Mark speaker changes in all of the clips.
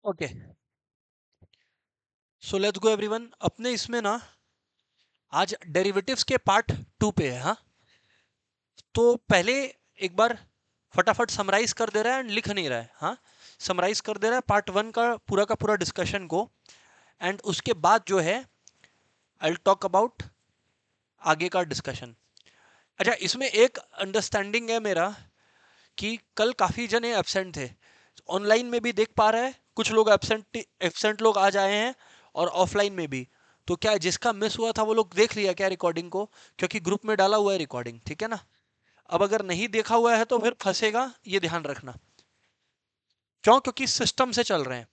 Speaker 1: Okay, so let's go everyone. अपने इसमें ना आज डेरिवेटिव्स के पार्ट 2 पे है। हाँ, तो पहले एक बार फटाफट समराइज कर दे रहा है एंड लिख नहीं रहा है। हाँ, समराइज कर दे रहा है पार्ट 1 का पूरा डिस्कशन को, एंड उसके बाद जो है आई विल टॉक अबाउट आगे का डिस्कशन। अच्छा, इसमें एक अंडरस्टैंडिंग है मेरा कि कल काफी जने एब्सेंट थे। ऑनलाइन में भी देख पा रहे हैं, कुछ लोग एब्सेंट एब्सेंट लोग आज आए हैं, और ऑफलाइन में भी। तो क्या जिसका मिस हुआ था वो लोग देख लिया क्या रिकॉर्डिंग को? क्योंकि ग्रुप में डाला हुआ है रिकॉर्डिंग, ठीक है ना? अब अगर नहीं देखा हुआ है तो फिर फंसेगा, ये ध्यान रखना। क्यों? क्योंकि सिस्टम से चल रहे हैं।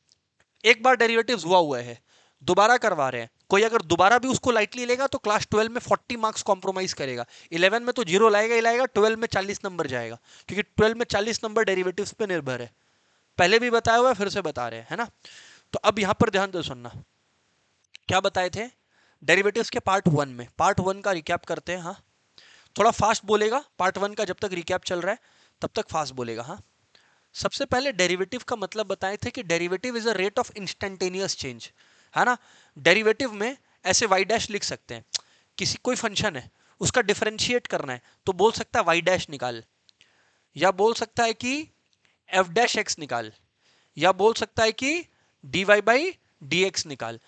Speaker 1: एक बार डेरिवेटिव्स हुआ हुआ है, दोबारा करवा रहे हैं। कोई अगर दोबारा भी उसको लाइटली लेगा तो क्लास 12 में 40 मार्क्स कॉम्प्रोमाइज करेगा। 11 में तो जीरो लाएगा ही लाएगा, 12 में 40 नंबर जाएगा, क्योंकि 12 में 40 नंबर डेरिवेटिव्स पे निर्भर है। पहले भी बताया हुआ है, फिर से बता रहे हैं, है ना? तो अब यहां पर ध्यान दे सुनना। क्या बताए थे डेरिवेटिव्स के पार्ट 1 में? पार्ट 1 का रिकैप करते हैं। हाँ, थोड़ा फास्ट बोलेगा पार्ट 1 का, जब तक रिकैप चल रहा है तब तक फास्ट बोलेगा। हाँ, सबसे पहले डेरिवेटिव का मतलब बताए थे कि derivative is a rate of instantaneous change, है ना? डेरिवेटिव में ऐसे वाई डैश लिख सकते हैं। किसी कोई फंक्शन है, उसका डिफरेंशिएट करना है तो बोल सकता है वाई डैश निकाल, या बोल सकता है कि एफ डैश एक्स निकाल, या बोल सकता है कि d y by d x निकाल।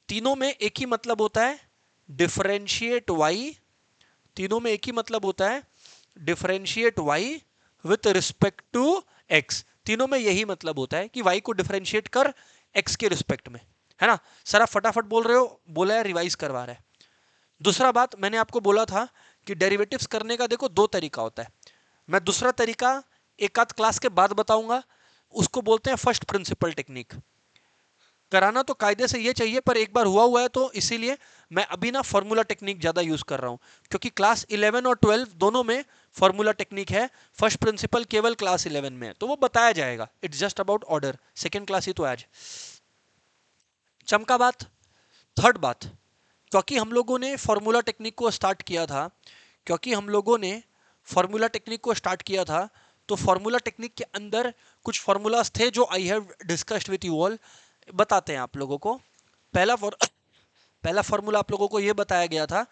Speaker 1: तीनों में एक ही मतलब होता है, डिफरेंशिएट वाई। तीनों में एक ही मतलब होता है, differentiate y with respect to x. तीनों में यही मतलब होता है कि वाई को डिफरेंशिएट कर एक्स के रिस्पेक्ट में, है ना? सर आप फटाफट बोल रहे हो, बोला है, रिवाइज करवा रहा है। दूसरा बात मैंने आपको बोला था कि डेरिवेटिव्स करने का देखो दो तरीका होता है। मैं दूसरा तरीका एक आध क्लास के बाद बताऊंगा, उसको बोलते हैं फर्स्ट प्रिंसिपल टेक्निक। कराना तो कायदे से ये चाहिए, पर एक बार हुआ हुआ है तो इसीलिए मैं अभी ना फॉर्मूला टेक्निक ज्यादा यूज कर रहा हूं, क्योंकि क्लास 11 और 12 दोनों में फॉर्मूला टेक्निक है। फर्स्ट प्रिंसिपल केवल क्लास 11 में है, तो वो बताया जाएगा। It's just about order, second class ही तो आज। चमका बात। थर्ड बात, क्योंकि हम लोगों ने फॉर्मूला टेक्निक को स्टार्ट किया था, क्योंकि हम लोगों ने फॉर्मूला टेक्निक को स्टार्ट किया था, तो फॉर्मूला टेक्निक के अंदर कुछ फॉर्मूलाज थे जो I have discussed with you all. बताते हैं आप लोगों को। पहला पहला फॉर्मूला आप लोगों को यह बताया गया था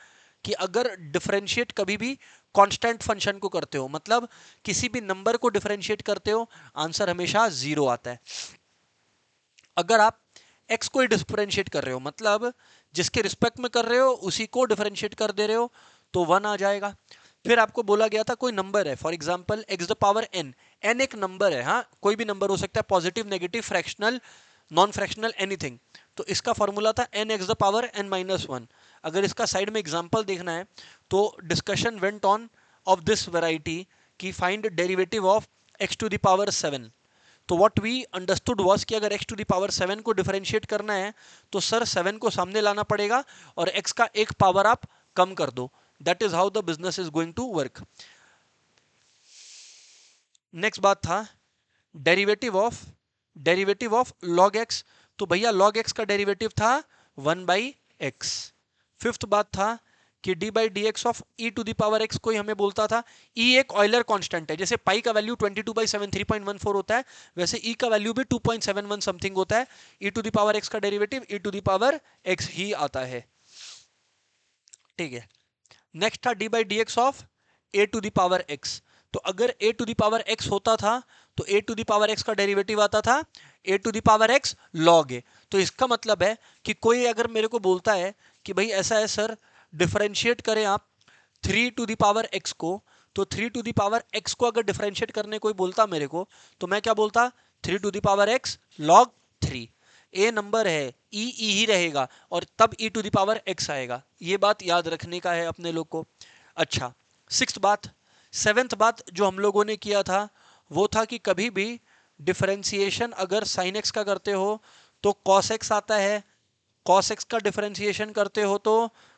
Speaker 1: कि अगर डिफरेंशिएट कभी भी कांस्टेंट फंक्शन को करते हो, मतलब किसी भी नंबर को डिफरेंशिएट करते हो, आंसर हमेशा जीरो आता है। अगर आप एक्स को डिफरेंशिएट कर रहे हो, मतलब जिसके रिस्पेक्ट में कर रहे हो उसी को डिफरेंशिएट कर दे रहे हो, तो वन आ जाएगा। फिर आपको बोला गया था कोई नंबर है, for example x the power n. N एक नंबर है, हाँ, कोई भी नंबर हो सकता है, positive, negative, fractional, non fractional, anything. तो इसका फॉर्मूला था n x the power n minus one. अगर इसका साइड में एग्जाम्पल देखना है तो discussion went on of this variety की find derivative of x to the power seven. तो व्हाट वी अंडरस्टूड वाज कि अगर x टू द पावर 7 को डिफरेंशिएट करना है तो सर 7 को सामने लाना पड़ेगा और x का एक पावर आप कम कर दो। That is how the business is going to work. Next बात था डेरिवेटिव ऑफ log x। तो भैया log x का डेरिवेटिव था 1/x। फिफ्थ बात था कि d by d x of e to the power x, कोई हमें बोलता था ई एक ऑयलर कांस्टेंट है। जैसे पाई का वैल्यू 22/7 3.14 होता है, वैसे ई का वैल्यू भी 2.71 समथिंग होता है। E to the power x का derivative e to the power x ही आता है, ठीक है। नेक्स्ट था d by d x of a to the power x. तो अगर a to the power x होता था तो a to the power x का डेरिवेटिव आता था a to the power x log a. तो इसका मतलब है कि कोई अगर मेरे को बोलता है कि भाई ऐसा है सर, डिफरेंशिएट करें आप 3 टू दी पावर एक्स को, तो 3 टू दी पावर एक्स को अगर डिफरेंशिएट करने कोई बोलता मेरे को, तो मैं क्या बोलता? 3 to the power x log 3। A number है, ई ई ही रहेगा, और तब e to the power x आएगा। ये बात याद रखने का है अपने लोग को। अच्छा, सिक्स्थ बात, सेवेंथ बात जो हम लोगों ने किया था वो था कि कभी भी डिफरेंशिएशन अगर साइन एक्स का करते हो तो कॉस एक्स आता है, कॉस एक्स का डिफरेंशिएशन करते हो तो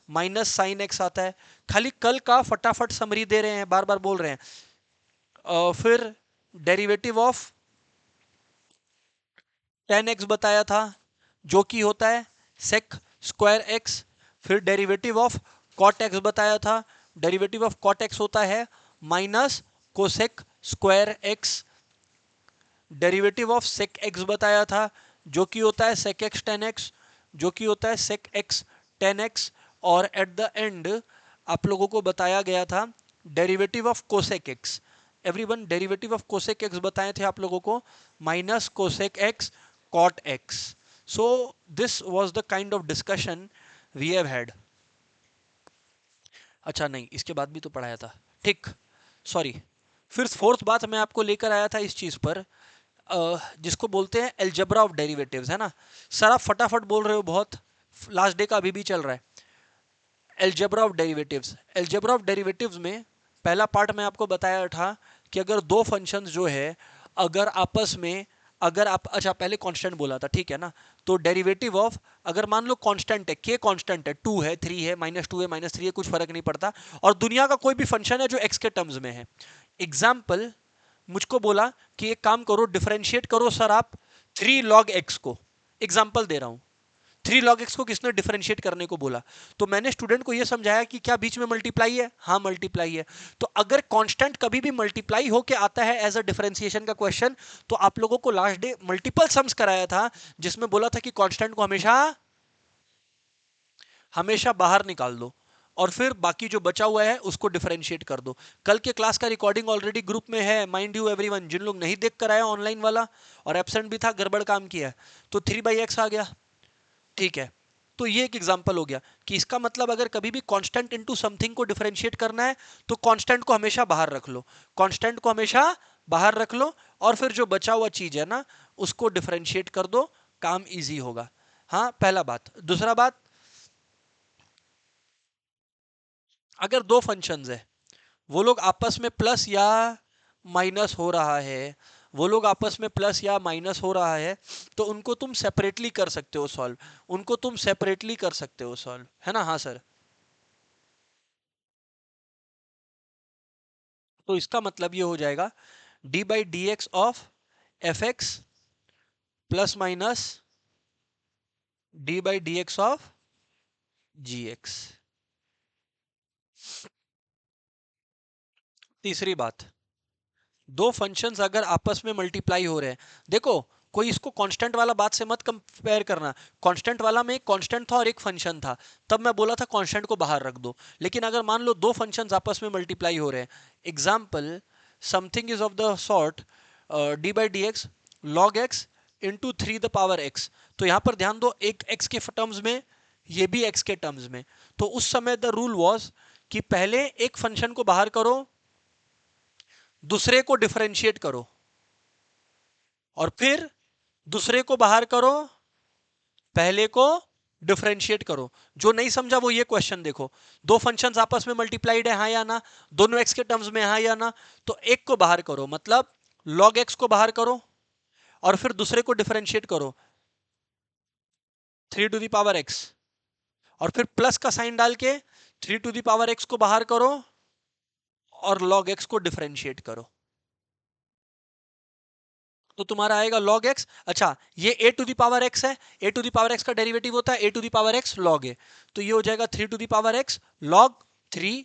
Speaker 1: माइनस साइन एक्स आता है। खाली कल का फटाफट समरी दे रहे हैं, बार बार बोल रहे हैं। फिर डेरिवेटिव ऑफ टेन एक्स बताया था, जो कि होता है सेक स्क्वायर एक्स। फिर डेरिवेटिव ऑफ कॉट एक्स बताया था, डेरिवेटिव ऑफ कॉट एक्स होता है minus cosec square x. Derivative of sec x बताया था, जो कि होता है sec x tan x, जो कि होता है sec x tan x, और एट द एंड आप लोगों को बताया गया था derivative of cosec x. Everyone, derivative of cosec x बताए थे आप लोगों को, minus cosec x cot x. So this was the kind of discussion we have had. अच्छा नहीं, इसके बाद भी तो पढ़ाया था, ठीक, सॉरी। फिर फोर्थ बात मैं आपको लेकर आया था इस चीज पर, जिसको बोलते हैं एल्जेब्रा ऑफ डेरिवेटिव्स, है ना। सर आप फटाफट बोल रहे हो बहुत, लास्ट डे का अभी भी चल रहा है। Algebra of derivatives, algebra of derivatives में पहला पार्ट मैं आपको बताया था कि अगर दो फंक्शंस जो है अगर आपस में, अगर आप, अच्छा पहले कांस्टेंट बोला था, ठीक है ना। तो डेरिवेटिव ऑफ, अगर मान लो कांस्टेंट है, के कांस्टेंट है, 2 है, 3 है, -2 है, -3 है, कुछ फर्क नहीं पड़ता, और दुनिया का कोई भी फंक्शन है जो एक्स के टर्म्स में है। एग्जाम्पल, मुझको बोला कि एक काम करो, डिफरेंशिएट करो सर आप 3 log x को, एग्जाम्पल दे रहा हूं, 3 log x को किसने डिफरेंशिएट करने को बोला, तो मैंने स्टूडेंट को यह समझाया कि क्या बीच में मल्टीप्लाई है, हाँ मल्टीप्लाई है। तो अगर कांस्टेंट कभी भी मल्टीप्लाई होके आता है एज अ डिफरेंशिएशन का क्वेश्चन, तो आप लोगों को लास्ट डे मल्टीपल सम्स कराया था, जिसमें बोला था कि कांस्टेंट को हमेशा हमेशा बाहर निकाल दो, और फिर बाकी जो बचा हुआ है उसको डिफरेंशिएट कर दो। कल के क्लास का रिकॉर्डिंग ऑलरेडी ग्रुप में है, माइंड यू एवरीवन, जिन लोग नहीं देख कर आए ऑनलाइन वाला और एब्सेंट भी था, गड़बड़ काम किया है, तो 3/x आ गया, ठीक है। तो ये एक एग्जांपल हो गया कि इसका मतलब अगर कभी भी कांस्टेंट इनटू समथिंग को डिफरेंशिएट करना है तो कांस्टेंट को हमेशा बाहर रख लो, कांस्टेंट को हमेशा बाहर रख लो, और फिर जो बचा हुआ चीज है ना उसको डिफरेंशिएट कर दो, काम इजी होगा। हाँ, पहला बात। दूसरा बात, अगर दो फंक्शंस है, वो लोग आपस में प्लस या माइनस हो रहा है, वो लोग आपस में प्लस या माइनस हो रहा है, तो उनको तुम सेपरेटली कर सकते हो सॉल्व, उनको तुम सेपरेटली कर सकते हो सॉल्व, है ना। हाँ सर। तो इसका मतलब ये हो जाएगा d/dx of fx plus minus d/dx of gx। तीसरी बात, दो फंक्शंस अगर आपस में मल्टीप्लाई हो रहे हैं, देखो कोई इसको कांस्टेंट वाला बात से मत कंपेयर करना, कांस्टेंट वाला में एक कांस्टेंट था और एक फंक्शन था, तब मैं बोला था कांस्टेंट को बाहर रख दो। लेकिन अगर मान लो दो फंक्शंस आपस में मल्टीप्लाई हो रहे हैं, example, something is of the sort d/dx log x into 3 the power x, तो यहां पर ध्यान दो, एक x के टर्म्स में, ये भी x के टर्म्स में, तो उस समय द रूल वॉज कि पहले एक फंक्शन को बाहर करो, दूसरे को डिफरेंशिएट करो, और फिर दूसरे को बाहर करो, पहले को डिफरेंशिएट करो। जो नहीं समझा वो ये क्वेश्चन देखो, दो फंक्शंस आपस में मल्टीप्लाइड है हाँ या ना, दोनों एक्स के टर्म्स में हाँ या ना, तो एक को बाहर करो, मतलब log x को बाहर करो, और फिर दूसरे को डिफरेंशिएट करो 3 to the power x, और फिर प्लस का साइन डाल के 3 to the power x को बाहर करो और log x को डिफरेंशिएट करो, तो तुम्हारा आएगा log x। अच्छा, ये a to the power x है, a to the power x का डेरिवेटिव होता है a to the power x log a, तो ये हो जाएगा 3 to the power x log 3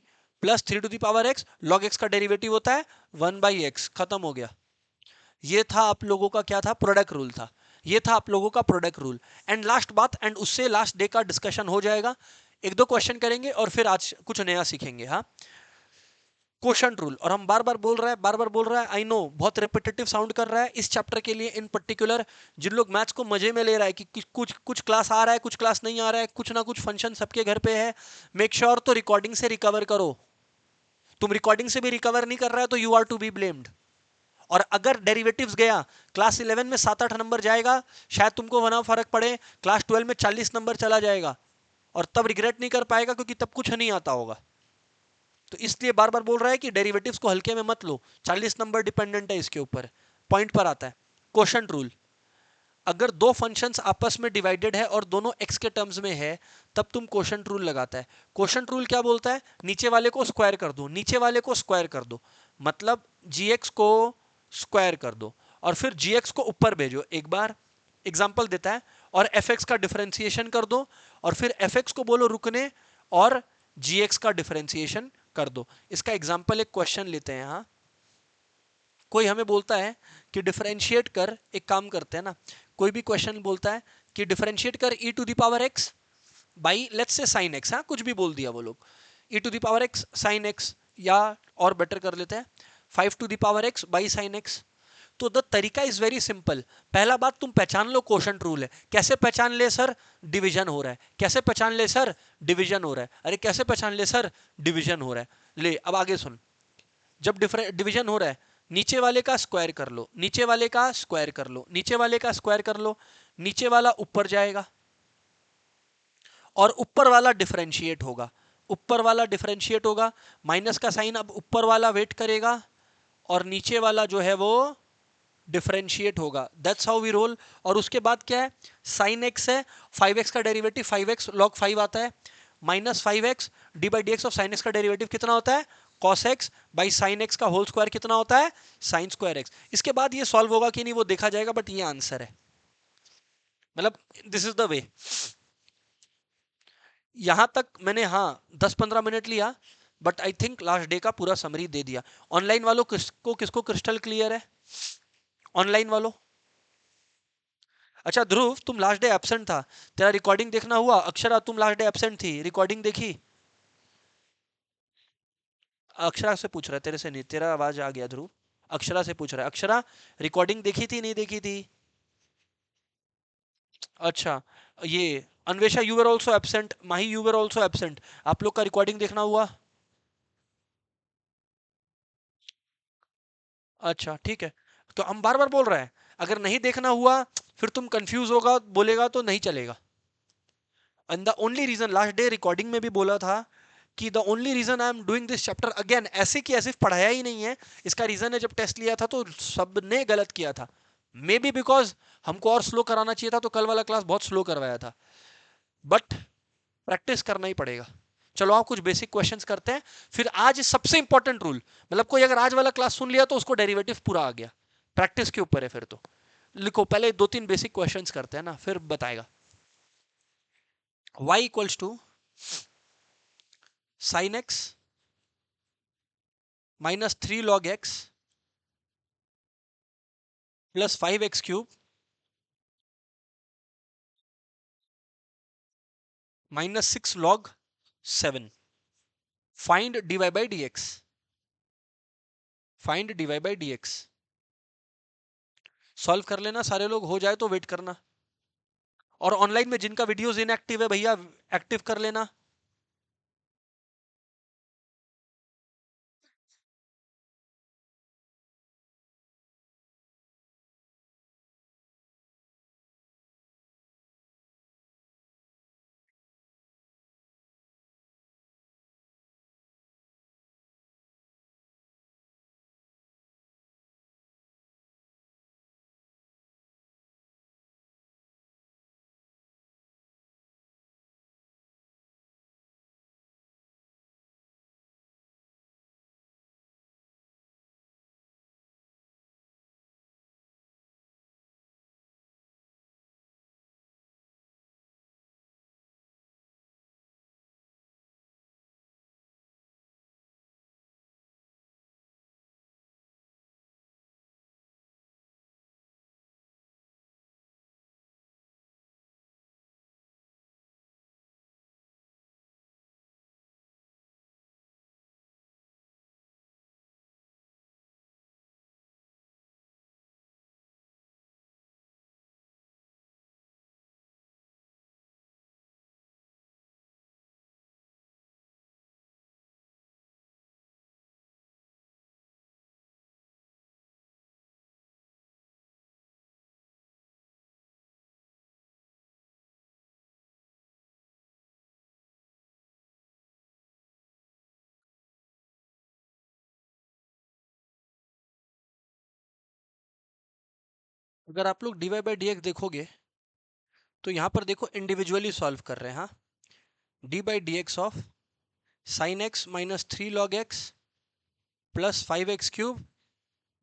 Speaker 1: plus 3 to the power x log x का डेरिवेटिव होता है 1/x, खत्म हो गया। ये था आप लोगों का, क्या था, प्रोडक्ट रूल था, ये था आप लोगों का प्रोडक्ट रूल। एंड लास्ट बात, एंड उससे लास्ट डे का डिस्कशन हो जाएगा, एक दो क्वेश्चन करेंगे और फिर आज कुछ नया सीखेंगे। हाँ, क्वोशंट रूल, और हम बार बार बोल रहे हैं, बार बार बोल रहा है, आई नो बहुत रिपीटेटिव साउंड कर रहा है इस चैप्टर के लिए इन पर्टिकुलर। जिन लोग मैथ्स को मजे में ले रहा है कि कुछ कुछ क्लास आ रहा है, कुछ क्लास नहीं आ रहा है, कुछ ना कुछ फंक्शन सबके घर पे है, मेक श्योर तो रिकॉर्डिंग से रिकवर करो। तुम रिकॉर्डिंग से भी रिकवर नहीं कर रहा है तो you are to be blamed. और अगर डेरिवेटिव्स गया क्लास 11 में 7-8 नंबर जाएगा, शायद तुमको वरना फर्क पड़े क्लास 12 में 40 नंबर चला जाएगा, और तब रिग्रेट नहीं कर पाएगा क्योंकि तब कुछ नहीं आता होगा। तो इसलिए बार बार बोल रहा है कि डेरिवेटिव्स को हल्के में मत लो, 40 नंबर डिपेंडेंट है इसके ऊपर। पॉइंट पर आता है क्वोशंट रूल, अगर दो फंक्शंस आपस में डिवाइडेड है और दोनों x के टर्म्स में है, तब तुम क्वोशंट रूल लगाता है। क्वोशंट रूल क्या बोलता है, नीचे वाले को स्क्वायर कर दो, नीचे वाले को स्क्वायर कर दो, मतलब gx को स्क्वायर कर दो और फिर gx को ऊपर भेजो। एक बार एग्जांपल देता है, और fx का डिफरेंशिएशन कर दो, और फिर fx को बोलो रुकने और gx का डिफरेंशिएशन कर दो। इसका एग्जांपल एक क्वेश्चन लेते हैं। हाँ, कोई हमें बोलता है कि डिफरेंशिएट कर, एक काम करते हैं ना, कोई भी क्वेश्चन बोलता है कि डिफरेंशिएट कर e to the power x by let's say sine x, हाँ कुछ भी बोल दिया वो लोग, e to the power x sine x, या और बेटर कर लेते हैं 5 to the power x by sine x। तो द तरीका इज वेरी सिंपल। पहला बात तुम पहचान लो क्वोशंट रूल है। कैसे पहचान ले सर? डिवीजन हो रहा है। कैसे पहचान ले सर? डिवीजन हो रहा है। अरे कैसे पहचान ले सर? डिवीजन हो रहा है। ले अब आगे सुन, जब डिवीजन हो रहा है, नीचे वाले का स्क्वायर कर लो, नीचे वाले का स्क्वायर कर लो, नीचे वाले का स्क्वायर कर लो, नीचे वाला ऊपर जाएगा और ऊपर वाला डिफरेंशिएट होगा, ऊपर वाला डिफरेंशिएट होगा, माइनस का साइन अब ऊपर वाला वेट करेगा और नीचे वाला जो है वो डिफरेंशिएट होगा। That's how we roll. और उसके बाद क्या है? साइन एक्स है, 5x का डेरिवेटिव 5x लॉग 5 आता है, minus 5x D by d x of sine x का डेरिवेटिव कितना होता है? cos x by sign x का होल स्क्वायर कितना होता है? Sign square x. इसके बाद ये सॉल्व होगा कि नहीं वो देखा जाएगा, बट ये आंसर है। मतलब दिस इज द वे। यहां तक मैंने हाँ 10-15 मिनट लिया, but I think last day का पूरा समरी दे दिया। ऑनलाइन वालों किसको क्रिस्टल क्लियर है? ऑनलाइन वालों? अच्छा ध्रुव, तुम लास्ट डे एब्सेंट था, तेरा रिकॉर्डिंग देखना हुआ? अक्षरा तुम लास्ट डे एब्सेंट थी, रिकॉर्डिंग देखी? अक्षरा से पूछ रहा है, तेरे से नहीं, तेरा आवाज आ गया ध्रुव। अक्षरा से पूछ रहा है। अक्षरा रिकॉर्डिंग देखी थी नहीं देखी थी? अच्छा, ये Anvesha you were also absent, Mahi you were also absent, आप लोग का रिकॉर्डिंग देखना हुआ? अच्छा ठीक है, तो हम बार बार बोल रहे हैं, अगर नहीं देखना हुआ फिर तुम कंफ्यूज होगा बोलेगा तो नहीं चलेगा। And the only reason, last day recording में भी बोला था कि the only reason I am doing this chapter again, ऐसे कि ऐसे पढ़ाया ही नहीं है, इसका रीजन है जब टेस्ट लिया था तो सबने गलत किया था। मे बी बिकॉज हमको और स्लो कराना चाहिए था, तो कल वाला क्लास बहुत स्लो करवाया था, बट प्रैक्टिस करना ही पड़ेगा। चलो आप कुछ बेसिक क्वेश्चंस करते हैं, फिर आज सबसे इंपॉर्टेंट रूल, मतलब कोई अगर आज वाला क्लास सुन लिया तो उसको डेरिवेटिव पूरा आ गया, प्रैक्टिस के ऊपर है फिर तो। लिखो, पहले 2-3 बेसिक क्वेश्चंस करते हैं ना, फिर बताएगा। y equals to sine x minus 3 log x plus 5x³ minus 6 log 7। Find dy by d x, find dy by d x. Solve कर लेना सारे लोग, हो जाए तो वेट करना। और ऑनलाइन में जिनका वीडियोस इनएक्टिव है भैया, एक्टिव कर लेना। अगर आप लोग dy बाई डी एक्स देखोगे तो यहां पर देखो इंडिविजुअली सॉल्व कर रहे हैं। हाँ, D by d x of sine x minus 3 log x plus 5x³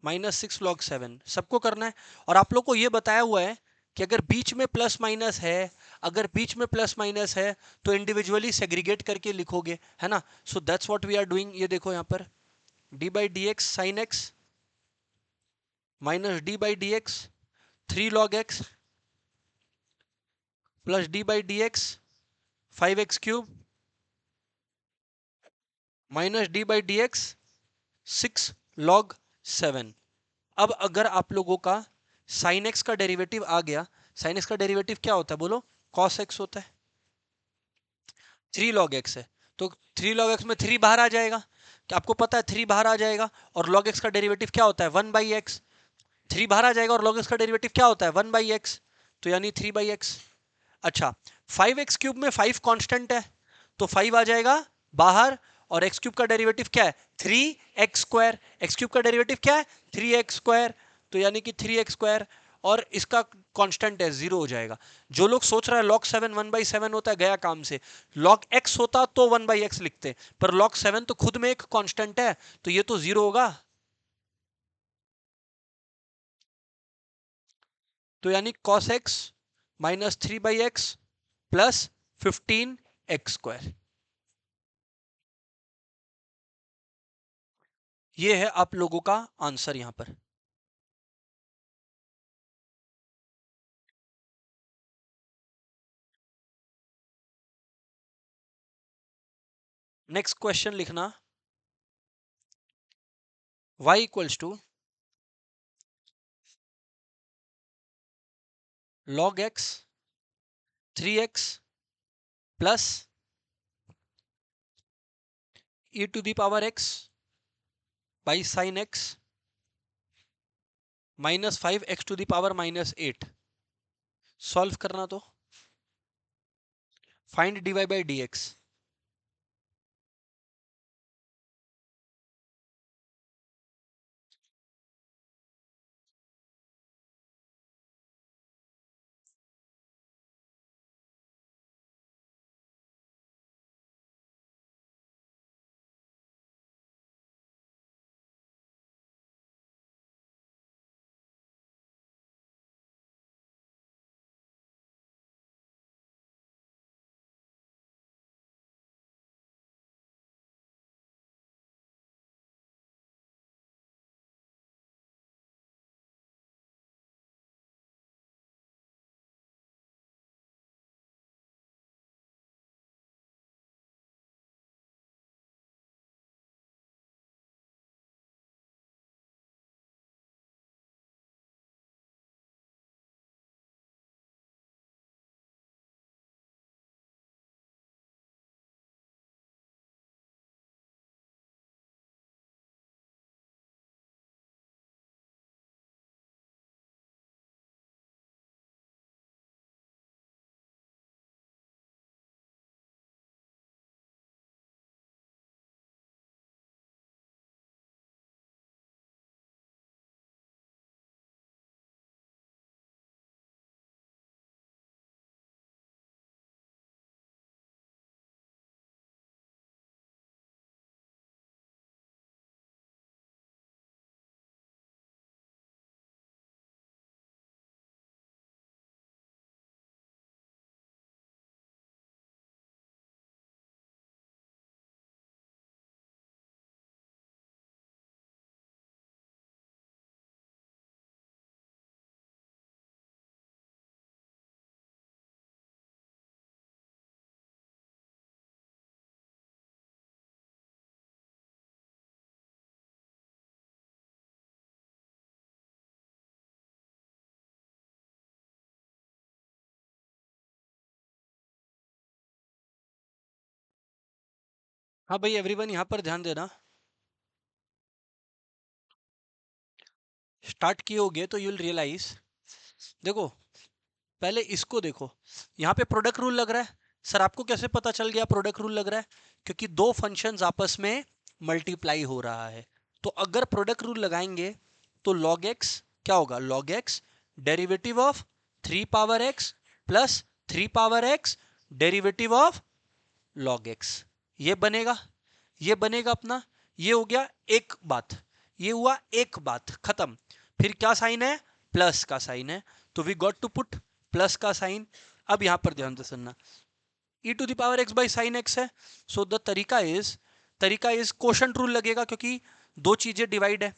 Speaker 1: minus 6 log 7 सबको करना है। और आप लोग को ये बताया हुआ है कि अगर बीच में प्लस माइनस है, अगर बीच में प्लस माइनस है तो इंडिविजुअली सेग्रीगेट करके लिखोगे, है ना। So that's what we are doing. ये देखो यहाँ पर d by d x sine x minus d by d x 3 log x plus d by d x 5x cube minus d by d x 6 log 7। अब अगर आप लोगों का sine x का डेरिवेटिव आ गया, साइन एक्स का derivative क्या होता है बोलो? कॉस एक्स होता है। 3 log x है तो 3 log x में 3 बाहर आ जाएगा, क्या आपको पता है 3 बाहर आ जाएगा, और log x का डेरिवेटिव क्या होता है? 1 बाई एक्स। 3 बाहर आ जाएगा और log x का डेरिवेटिव क्या होता है? 1 बाई एक्स, तो यानी 3 बाई एक्स। अच्छा, 5x क्यूब में 5 कांस्टेंट है तो 5 आ जाएगा बाहर, और x क्यूब का डेरिवेटिव क्या है? 3x square. x क्यूब का डेरिवेटिव क्या है? 3x स्क्वायर, तो यानी कि 3x स्क्वायर, और इसका कांस्टेंट है 0 हो जाएगा। जो लोग सोच रहा है log 7 1/7 होता है, गया काम से। log x होता तो 1/x लिखते, पर log 7 तो खुद में एक कांस्टेंट है, तो ये तो 0 होगा। तो यानी cos x minus 3/x plus 15x square. ये है आप लोगों का आंसर यहां पर। नेक्स्ट क्वेश्चन लिखना, y equals to log x 3x plus e to the power x by sine x minus 5x to the power minus 8। Solve करना, तो find dy by d x. हाँ भाई, एवरीवन यहां पर ध्यान देना। स्टार्ट किए होगे तो यू विल रियलाइज, देखो पहले इसको देखो, यहाँ पे प्रोडक्ट रूल लग रहा है। सर आपको कैसे पता चल गया प्रोडक्ट रूल लग रहा है? क्योंकि दो फंक्शंस आपस में मल्टीप्लाई हो रहा है। तो अगर प्रोडक्ट रूल लगाएंगे तो log x क्या होगा? log x derivative of 3 power x plus 3 power x derivative of log x, ये बनेगा। ये बनेगा अपना, ये हो गया एक बात, ये हुआ एक बात खत्म। फिर क्या साइन है? प्लस का साइन है, तो we got to put plus का साइन। अब यहां पर ध्यान से सुनना, e to the power x by sine x है, सो द तरीका इज, कोशंट रूल लगेगा क्योंकि दो चीजें डिवाइड है।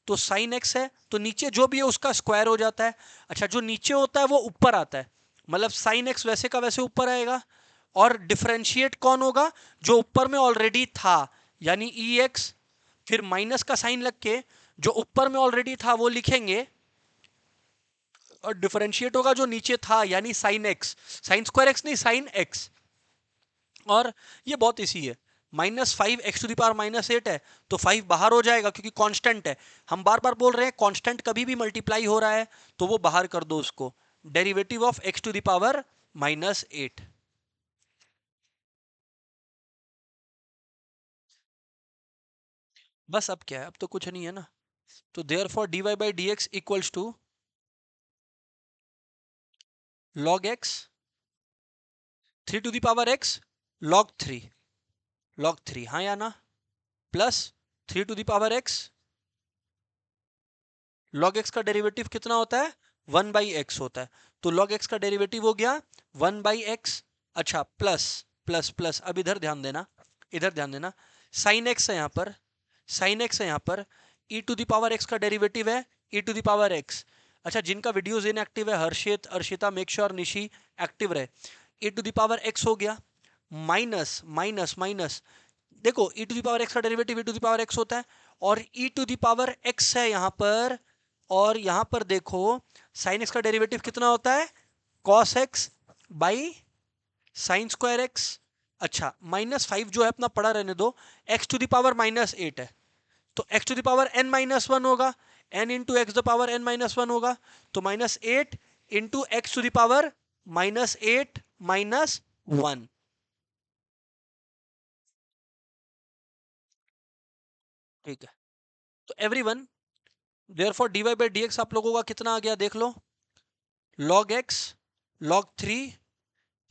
Speaker 1: तो साइन एक्स है तो नीचे जो भी है उसका स्क्वायर हो जाता है। अच्छा, जो नीचे होता है वो ऊपर आता है, मतलब साइन एक्स वैसे का वैसे ऊपर आएगा। और डिफरेंशिएट कौन होगा? जो ऊपर में ऑलरेडी था, यानी ई एक्स, फिर माइनस का साइन लग के जो ऊपर में ऑलरेडी था वो लिखेंगे, और डिफरेंशिएट होगा जो नीचे था, यानी sine x. Sine square x नहीं, साइन एक्स। और ये बहुत इसी है, -5 x⁻⁸ है तो 5 बाहर हो जाएगा क्योंकि कांस्टेंट है। हम बार बार बोल रहे हैं कांस्टेंट कभी भी मल्टीप्लाई हो रहा है तो वो बाहर कर दो उसको। डेरिवेटिव ऑफ x⁻⁸ बस अब क्या है, अब तो कुछ नहीं है ना। तो therefore dy/dx equals to log x 3 to the power x log 3 हाँ या ना, plus 3 to the power x log x का डेरिवेटिव कितना होता है? 1/x होता है। तो log x का डेरिवेटिव हो गया 1/x। अच्छा, प्लस प्लस प्लस, अब इधर ध्यान देना, इधर ध्यान देना, साइन एक्स है यहाँ पर, साइन एक्स है यहाँ पर, e⁻x का डेरिवेटिव है e⁻x। अच्छा, जिनका वीडियोस इनएक्टिव है, Harshit, Arshita, make sure Nishi active रहे। e⁻x हो गया, माइनस माइनस माइनस, देखो e⁻x का डेरिवेटिव e⁻x होता है, और e⁻x है यहाँ पर, और यहां पर देखो साइन एक्स का डेरिवेटिव कितना होता है? Cos x by sine square x. अच्छा, -5 जो है अपना पड़ा रहने दो, x⁻⁻8 है तो x⁻n-1 होगा, n इंटू x⁻n-1 होगा, तो -8 इंटू x⁻⁻8 -1। ठीक है, तो एवरीवन, देयरफॉर dy/dx आप लोगों का कितना आ गया देख लो, log x log 3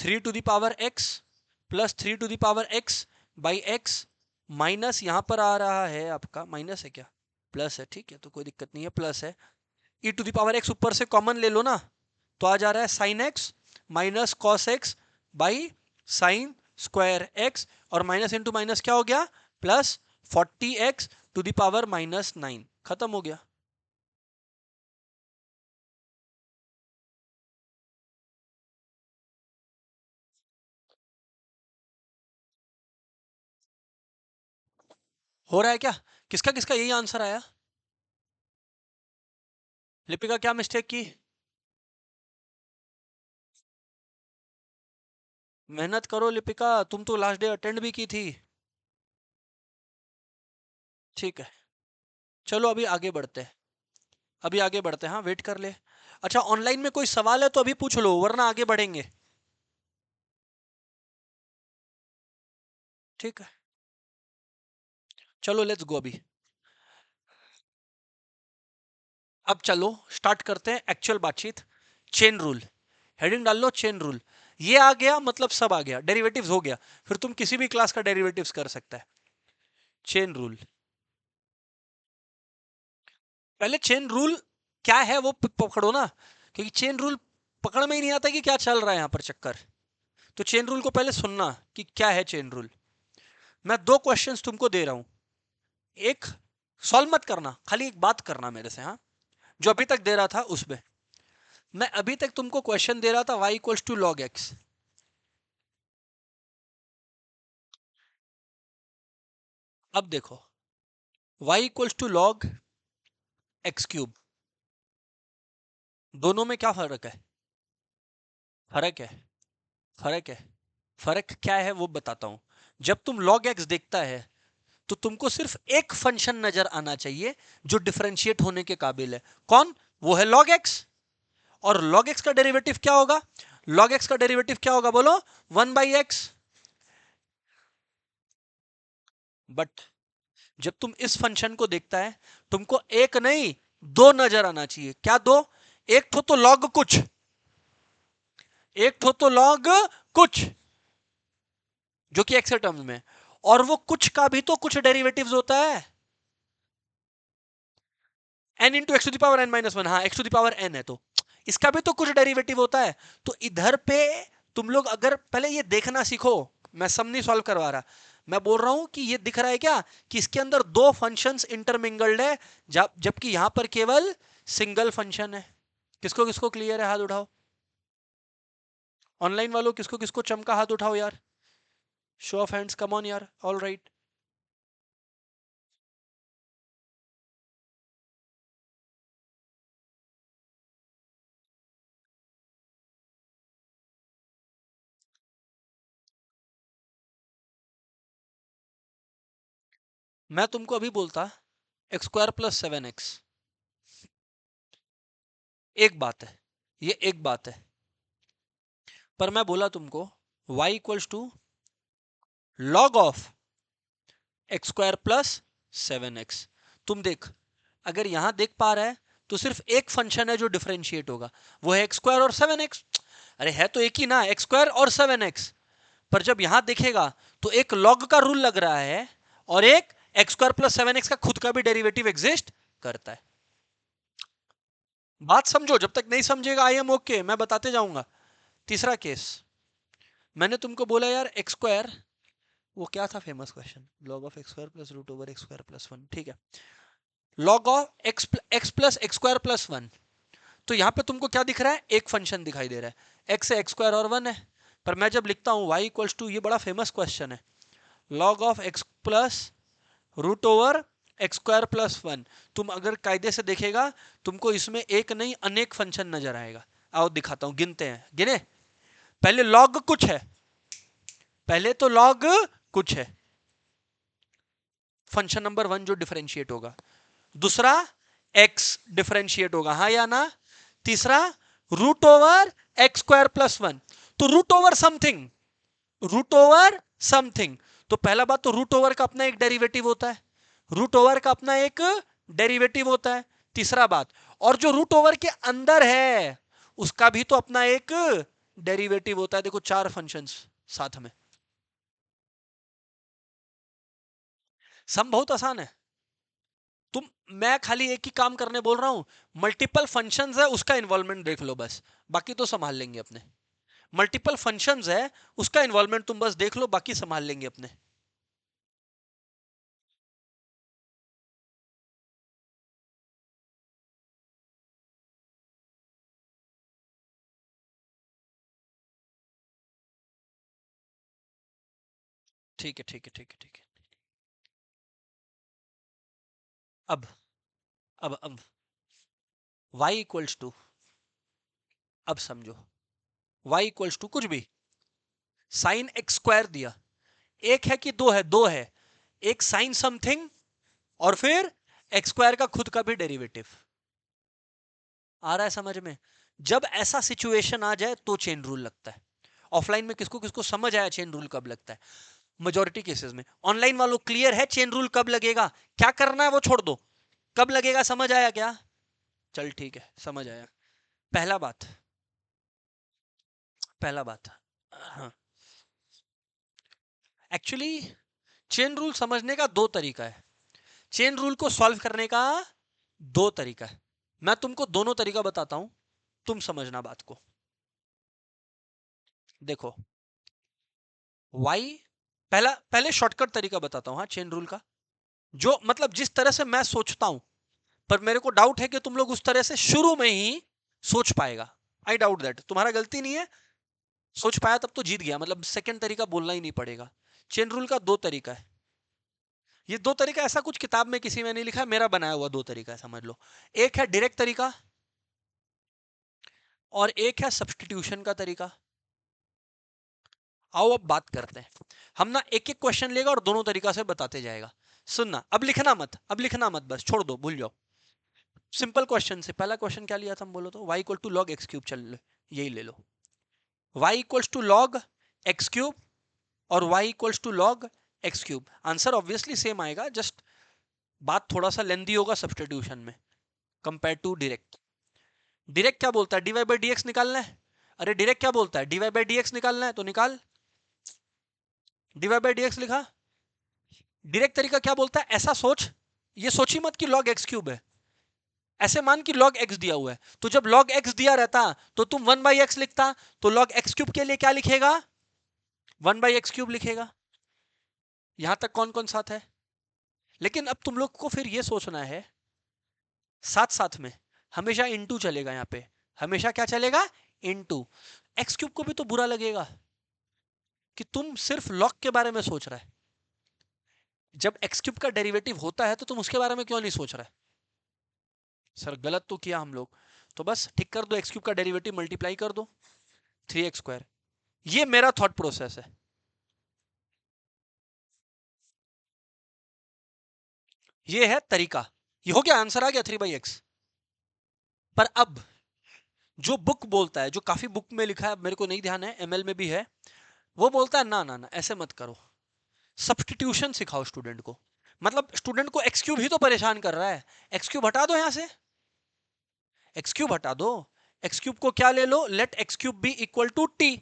Speaker 1: 3 to the power x plus 3 to the power x by x, minus यहां पर आ रहा है आपका, माइनस है क्या, प्लस है, ठीक है तो कोई दिक्कत नहीं है, प्लस है। e⁻x ऊपर से कॉमन ले लो ना, तो आ जा रहा है sign x minus cos x by sine square x, और माइनस इंटू माइनस क्या हो गया, प्लस 40x⁻⁹ खत्म हो गया। हो रहा है क्या? किसका किसका यही आंसर आया? लिपिका क्या मिस्टेक की? मेहनत करो लिपिका, तुम तो लास्ट डे अटेंड भी की थी। ठीक है, चलो अभी आगे बढ़ते हैं, अभी आगे बढ़ते हैं, हाँ वेट कर ले। अच्छा, ऑनलाइन में कोई सवाल है तो अभी पूछ लो वरना आगे बढ़ेंगे। ठीक है, चलो लेट्स गो अभी। अब चलो स्टार्ट करते हैं एक्चुअल बातचीत। चेन रूल, हेडिंग डाल लो चेन रूल। ये आ गया मतलब सब आ गया, डेरिवेटिव्स हो गया, फिर तुम किसी भी क्लास का डेरिवेटिव्स कर सकता है। चेन रूल, पहले चेन रूल क्या है वो पकड़ो ना, क्योंकि चेन रूल पकड़ में ही नहीं आता कि क्या चल रहा है यहाँ पर चक्कर। तो चेन रूल को पहले सुनना कि क्या है चेन रूल। मैं दो क्वेश्चंस तुमको दे रहा हूं, एक सॉल्व मत करना, खाली एक बात करना मेरे से, हाँ, जो अभी तक दे रहा था उसमें। मैं अभी तक तुमको क्वेश्चन दे रहा था y equals to log x. अब देखो y equals to log x cube, दोनों में क्या फर्क है? फर्क है, फर्क है, फर्क क्या है वो बताता हूं। जब तुम log x देखता है तो तुमको सिर्फ एक फंक्शन नजर आना चाहिए जो डिफरेंशिएट होने के काबिल है। कौन? वो है log x। और log x का डेरिवेटिव क्या होगा? log x का डेरिवेटिव क्या होगा बोलो? 1/x। बट जब तुम इस फंक्शन को देखता है, तुमको एक नहीं दो नजर आना चाहिए। क्या दो? एक तो log कुछ, एक तो log कुछ जो कि x के टर्म्स में, और वो कुछ का भी तो कुछ डेरिवेटिव्स होता है, n into x to the power n-1। हाँ, x to the power n है तो इसका भी तो कुछ डेरिवेटिव होता है। तो इधर पे तुम लोग अगर पहले ये देखना सीखो, मैं सब नहीं सॉल्व करवा रहा, मैं बोल रहा हूं कि ये दिख रहा है क्या कि इसके अंदर दो फंक्शंस इंटरमिंगल्ड है, जबकि यहां पर केवल सिंगल फंक्शन है। किसको किसको क्लियर है? हाथ उठाओ। ऑनलाइन वालों किसको किसको चमका? हाथ उठाओ यार। Show of hands, come on यार। All right. मैं तुमको अभी बोलता एक्स स्क्वायर प्लस 7x, एक बात है, ये एक बात है। पर मैं बोला तुमको y equals to log of x square plus 7x। तुम देख, अगर यहां देख पा रहा है तो सिर्फ एक फंक्शन है जो डिफरेंशिएट होगा, वो है एक्स स्क्वायर और 7x। अरे है तो एक ही ना, एक्स स्क्वायर और 7x। पर जब यहां देखेगा तो एक लॉग का रूल लग रहा है और एक एक्स स्क्वायर प्लस 7x का खुद का भी डेरिवेटिव एग्जिस्ट करता है। बात समझो, जब तक नहीं समझेगा आई एम ओके, मैं बताते जाऊंगा। तीसरा केस, मैंने तुमको बोला यार एक्स स्क्वायर, वो क्या था famous question, log of x square plus root over x square plus 1, ठीक है। Log of x plus x square plus 1, तो यहां पे तुमको क्या दिख रहा है? एक फंक्शन दिखाई दे रहा है, एक्स है, एक्स स्क्वायर और 1 है। पर मैं जब लिखता हूं y इक्वल्स टू, ये बड़ा फेमस क्वेश्चन है, log of x plus root over x square plus 1, तुम अगर कायदे से देखेगा तुमको इसमें एक नहीं अनेक फंक्शन नजर आएगा। आओ दिखाता हूं, गिनते हैं, गिने। पहले लॉग कुछ है, पहले तो लॉग कुछ है, फंक्शन नंबर 1 जो डिफरेंशिएट होगा। दूसरा x डिफरेंशिएट होगा, हाँ या ना। तीसरा root over x square plus 1, तो root over something, root over something. तो पहला बात तो रूट ओवर का अपना एक डेरिवेटिव होता है, रूट ओवर का अपना एक डेरिवेटिव होता है। तीसरा बात, और जो रूट ओवर के अंदर है उसका भी तो अपना एक डेरिवेटिव होता है। देखो चार फंक्शंस साथ में। सम बहुत आसान है। तुम, मैं खाली एक ही काम करने बोल रहा हूं, मल्टीपल फंक्शंस है उसका इन्वॉल्वमेंट देख लो बस, बाकी तो संभाल लेंगे अपने। मल्टीपल फंक्शंस है उसका इन्वॉल्वमेंट तुम बस देख लो, बाकी संभाल लेंगे अपने। ठीक है ठीक है ठीक है ठीक है। अब अब y इक्वल्स टू, अब समझो, y इक्वल्स टू कुछ भी साइन एक्स स्क्वायर दिया, एक है कि दो है? दो है, एक साइन समथिंग और फिर एक्स स्क्वायर का खुद का भी डेरिवेटिव। आ रहा है समझ में? जब ऐसा सिचुएशन आ जाए तो चेन रूल लगता है। ऑफलाइन में किसको किसको समझ आया चेन रूल कब लगता है? मेजॉरिटी केसेस में। ऑनलाइन वालों क्लियर है चेन रूल कब लगेगा? क्या करना है वो छोड़ दो, कब लगेगा समझ आया क्या? चल ठीक है, समझ आया। पहला बात, पहला बात, हाँ, एक्चुअली चेन रूल समझने का दो तरीका है, चेन रूल को सॉल्व करने का दो तरीका है। मैं तुमको दोनों तरीका बताता हूं, तुम समझना बात को। देखो y, पहला, पहले शॉर्टकट तरीका बताता हूं हाँ चेन रूल का, जो मतलब जिस तरह से मैं सोचता हूं, पर मेरे को डाउट है कि तुम लोग उस तरह से शुरू में ही सोच पाएगा। आई डाउट दैट, तुम्हारा गलती नहीं है, सोच पाया तब तो जीत गया, मतलब सेकंड तरीका बोलना ही नहीं पड़ेगा। चेन रूल का दो तरीका है, ये दो तरीका ऐसा कुछ किताब में किसी में नहीं लिखा है, मेरा बनाया हुआ दो तरीका है, समझ लो। एक है डायरेक्ट तरीका और एक है सब्स्टिट्यूशन का तरीका। आओ अब बात करते हैं, हम ना एक एक क्वेश्चन लेगा और दोनों तरीका से बताते जाएगा। सुनना, अब लिखना मत, अब लिखना मत, बस छोड़ दो, भूल जाओ। सिंपल क्वेश्चन से, पहला क्वेश्चन क्या लिया था हम, बोलो तो y equal to log x cube, चल लो, यही ले लो। y equals to log x cube और y equals to log x cube, answer obviously same आएगा, जस्ट बात थोड़ा सा लेंदी होगा सब्स्टिट्यूशन में कंपेयर टू डायरेक्ट। डायरेक्ट क्या बोलता है? dy बाई डी निकालना है। अरे डायरेक्ट क्या बोलता है? dy बाई डी निकालना है तो निकाल, dy बाई डी लिखा। डायरेक्ट तरीका क्या बोलता है? ऐसा सोच, ये सोची मत कि लॉग एक्स क्यूब है, ऐसे मान कि log x दिया हुआ है, तो जब log x दिया रहता तो तुम 1 बाई एक्स लिखता, तो log x क्यूब के लिए क्या लिखेगा? 1 बाई एक्स क्यूब लिखेगा। यहां तक कौन कौन साथ है? लेकिन अब तुम लोग को फिर ये सोचना है, साथ साथ में हमेशा इनटू चलेगा यहाँ पे, हमेशा क्या चलेगा? इनटू। एक्स क्यूब को भी तो बुरा लगेगा कि तुम सिर्फ लॉग के बारे में सोच रहा है। जब एक्स क्यूब का डेरिवेटिव होता है तो तुम उसके बारे में क्यों नहीं सोच रहा है? सर गलत तो किया हम लोग, तो बस ठीक कर दो, एक्स क्यूब का डेरिवेटिव मल्टीप्लाई कर दो 3x²। ये मेरा थॉट प्रोसेस है। ये है तरीका। ये हो गया, आंसर आ गया 3/x। पर अब जो बुक बोलता है, जो काफी बुक में लिखा है, मेरे को नहीं ध्यान है, एमएल में भी है, वो बोलता है ना ना ना ऐसे मत करो, सब्स्टिट्यूशन सिखाओ स्टूडेंट को। मतलब स्टूडेंट को एक्स क्यूब ही तो परेशान कर रहा है, एक्स क्यूब हटा दो यहां से, एक्स क्यूब हटा दो। एक्स क्यूब को क्या ले लो? Let x cube be equal to t.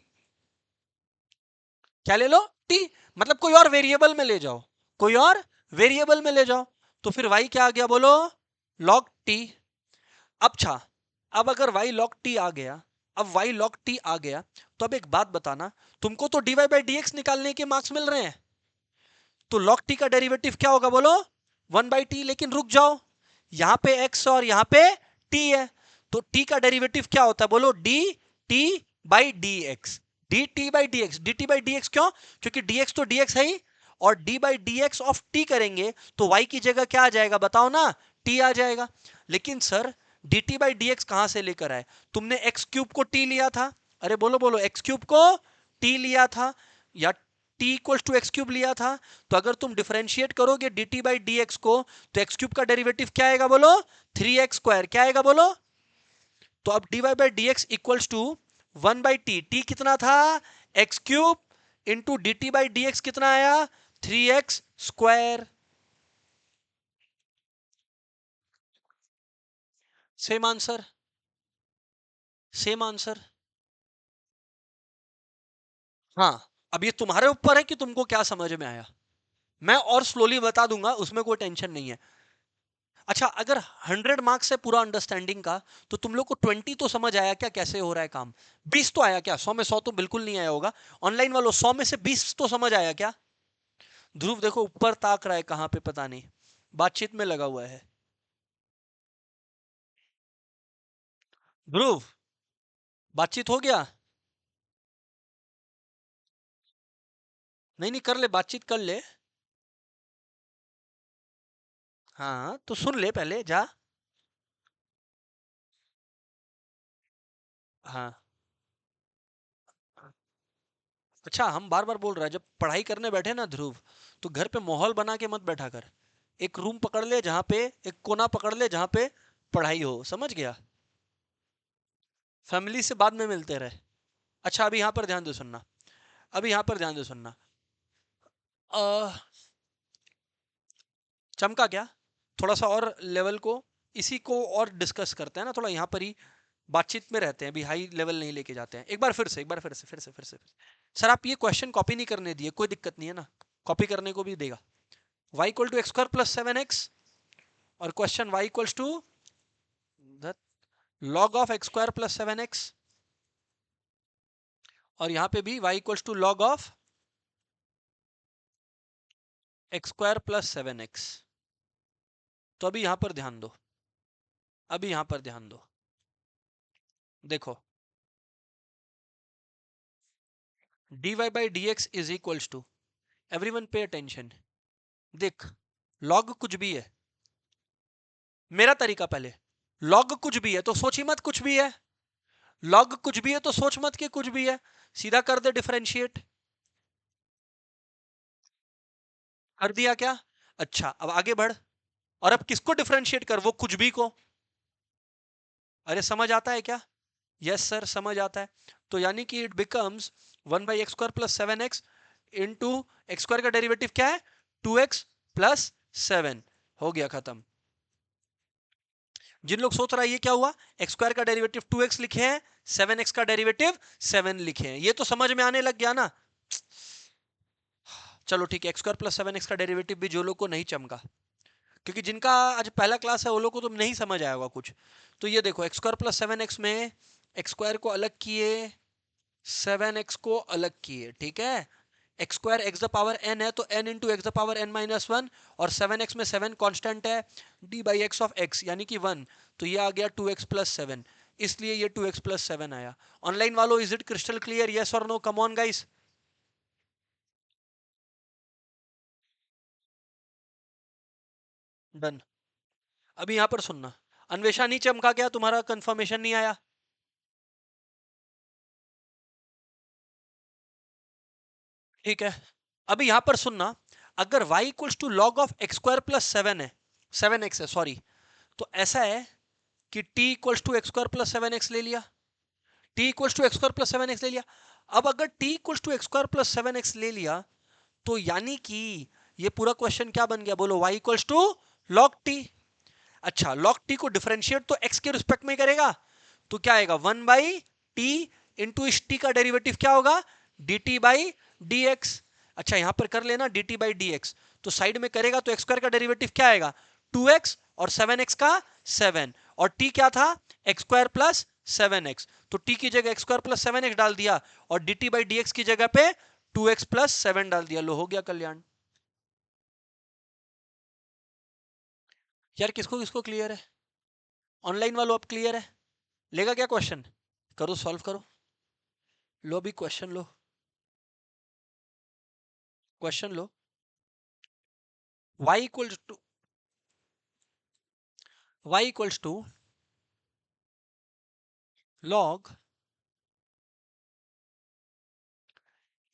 Speaker 1: क्या ले लो? टी। मतलब कोई और वेरिएबल में ले जाओ, कोई और वेरिएबल में ले जाओ। तो फिर y क्या आ गया बोलो? log t। अच्छा, अब अगर y log t आ गया, अब y log t आ गया, तो अब एक बात बताना, तुमको तो dy by dx निकालने के मार्क्स मिल रहे हैं, तो log t का डेरिवेटिव क्या होगा बोलो? 1/t। लेकिन रुक जाओ, यहां पे x और यहां पे t है, तो t का डेरिवेटिव क्या होता है बोलो? dt by dx। dt by dx, dt by dx क्यों? क्योंकि dx तो dx है ही, और d by dx of t करेंगे तो y की जगह क्या आ जाएगा बताओ ना? t आ जाएगा। लेकिन सर dt by dx कहां से लेकर आए? तुमने x क्यूब को t लिया था, अरे बोलो बोलो, x क्यूब को t लिया था, या t equal to x cube लिया था। तो अगर तुम डिफरेंशिएट करोगे dt बाई dx को, तो x क्यूब का डेरिवेटिव क्या आएगा बोलो? 3x²। क्या आएगा बोलो? तो अब dy by dx equals to 1/t। t कितना था? x cube into dt by dx कितना आया? 3x²। Same answer, same answer. हाँ, अब ये तुम्हारे ऊपर है कि तुमको क्या समझ में आया। मैं और स्लोली बता दूंगा, उसमें कोई टेंशन नहीं है। अच्छा, अगर 100 मार्क्स है पूरा अंडरस्टैंडिंग का, तो तुम लोग को 20 तो समझ आया क्या कैसे हो रहा है काम? 20 तो आया क्या? 100 में 100 तो बिल्कुल नहीं आया होगा। ऑनलाइन वालों 100 में से 20 तो समझ आया क्या? ध्रुव देखो ऊपर ताक रहा है, कहां पे पता नहीं, बातचीत में लगा हुआ है। ध्रुव, बातचीत हो गया? नहीं नहीं, कर ले, बातचीत कर ले। हाँ तो सुन ले पहले, जा। हाँ। अच्छा, हम बार बार बोल रहे हैं, जब पढ़ाई करने बैठे ना ध्रुव, तो घर पे माहौल बना के मत बैठा कर। एक रूम पकड़ ले जहां पे, एक कोना पकड़ ले जहां पे पढ़ाई हो, समझ गया? फैमिली से बाद में मिलते रहे। अच्छा, अभी यहां पर ध्यान दे सुनना, अभी यहां पर ध्यान दे सुनना। अ, चमका क्या? थोड़ा सा और लेवल को, इसी को और डिस्कस करते हैं ना, थोड़ा यहाँ पर ही बातचीत में रहते हैं, अभी हाई लेवल नहीं लेके जाते हैं। एक बार फिर से, एक बार फिर से। सर आप ये क्वेश्चन कॉपी नहीं करने दिए, कोई दिक्कत नहीं है ना, कॉपी करने को भी देगा। y equal to x² + 7x, और question y equals to log of x² + 7x, और यहाँ पे भी y equals to log of x² + 7x। तो अभी यहाँ पर ध्यान दो, अभी यहाँ पर ध्यान दो, देखो dy by dx is equals to, everyone pay attention, देख log कुछ भी है, मेरा तरीका पहले, log कुछ भी है तो सोच ही मत कुछ भी है, log कुछ भी है तो सोच मत कि कुछ भी है, सीधा कर दे डिफरेंशिएट। कर दिया क्या? अच्छा, अब आगे बढ़, और अब किसको डिफरेंशिएट कर? वो कुछ भी को। अरे समझ आता है क्या? यस सर समझ आता है। तो यानी कि it becomes 1/x² + 7x into x² का डेरिवेटिव क्या है? 2x + 7। हो गया खत्म। जिन लोग सोच रहा है ये क्या हुआ, x² का डेरिवेटिव 2x लिखे हैं, 7x का डेरिवेटिव 7 लिखे हैं, ये तो समझ में आने लग गया ना? चलो ठीक है, x² + 7x का डेरिवेटिव भी जो लोग को नहीं चमका, क्योंकि जिनका आज पहला क्लास है वो लोग को तो नहीं समझ आया होगा कुछ, तो ये देखो x² + 7x में x² को अलग किए, 7x को अलग किए, ठीक है, x square x the power n है तो n into x the power n minus one, और 7x में 7 कांस्टेंट है, d by x of x यानी कि 1, तो ये आ गया 2x प्लस 7, इसलिए ये 2x प्लस 7 आया। ऑनलाइन वालों is it crystal clear, yes और no, come on guys. Done. अभी यहां पर सुनना, अन्वेषा नहीं चमका, क्या तुम्हारा कंफर्मेशन नहीं आया? ठीक है, अभी यहां पर सुनना, अगर y equals to log of x square plus 7 है, 7x है सॉरी, तो ऐसा है कि t equals to x square plus 7x ले लिया, t equals to x square plus 7x ले लिया। अब अगर t equals to x square plus 7x ले लिया, तो यानी कि ये पूरा क्वेश्चन क्या बन गया, बोलो, y equals to log t. अच्छा, लॉग टी को डिफरेंशिएट तो x के रिस्पेक्ट में करेगा, तो क्या आएगा, 1/t इंटू इस t का डेरिवेटिव क्या होगा, dt बाई dx। अच्छा, यहां पर कर लेना dt बाई dx, तो साइड में करेगा तो एक्स स्क्वायर का डेरिवेटिव क्या आएगा, 2x, और 7x का 7, और t क्या था, एक्स स्क्वायर प्लस 7x, तो t की जगह एक्स स्क्वायर प्लस 7x डाल दिया, और dt बाई dx की जगह पे 2x प्लस 7 डाल दिया, लो हो गया कल्याण। यार किसको किसको क्लियर है? ऑनलाइन वालों अब क्लियर है? लेगा क्या क्वेश्चन? करो, सॉल्व करो, लो भी क्वेश्चन लो, क्वेश्चन लो। y equals to, y equals to log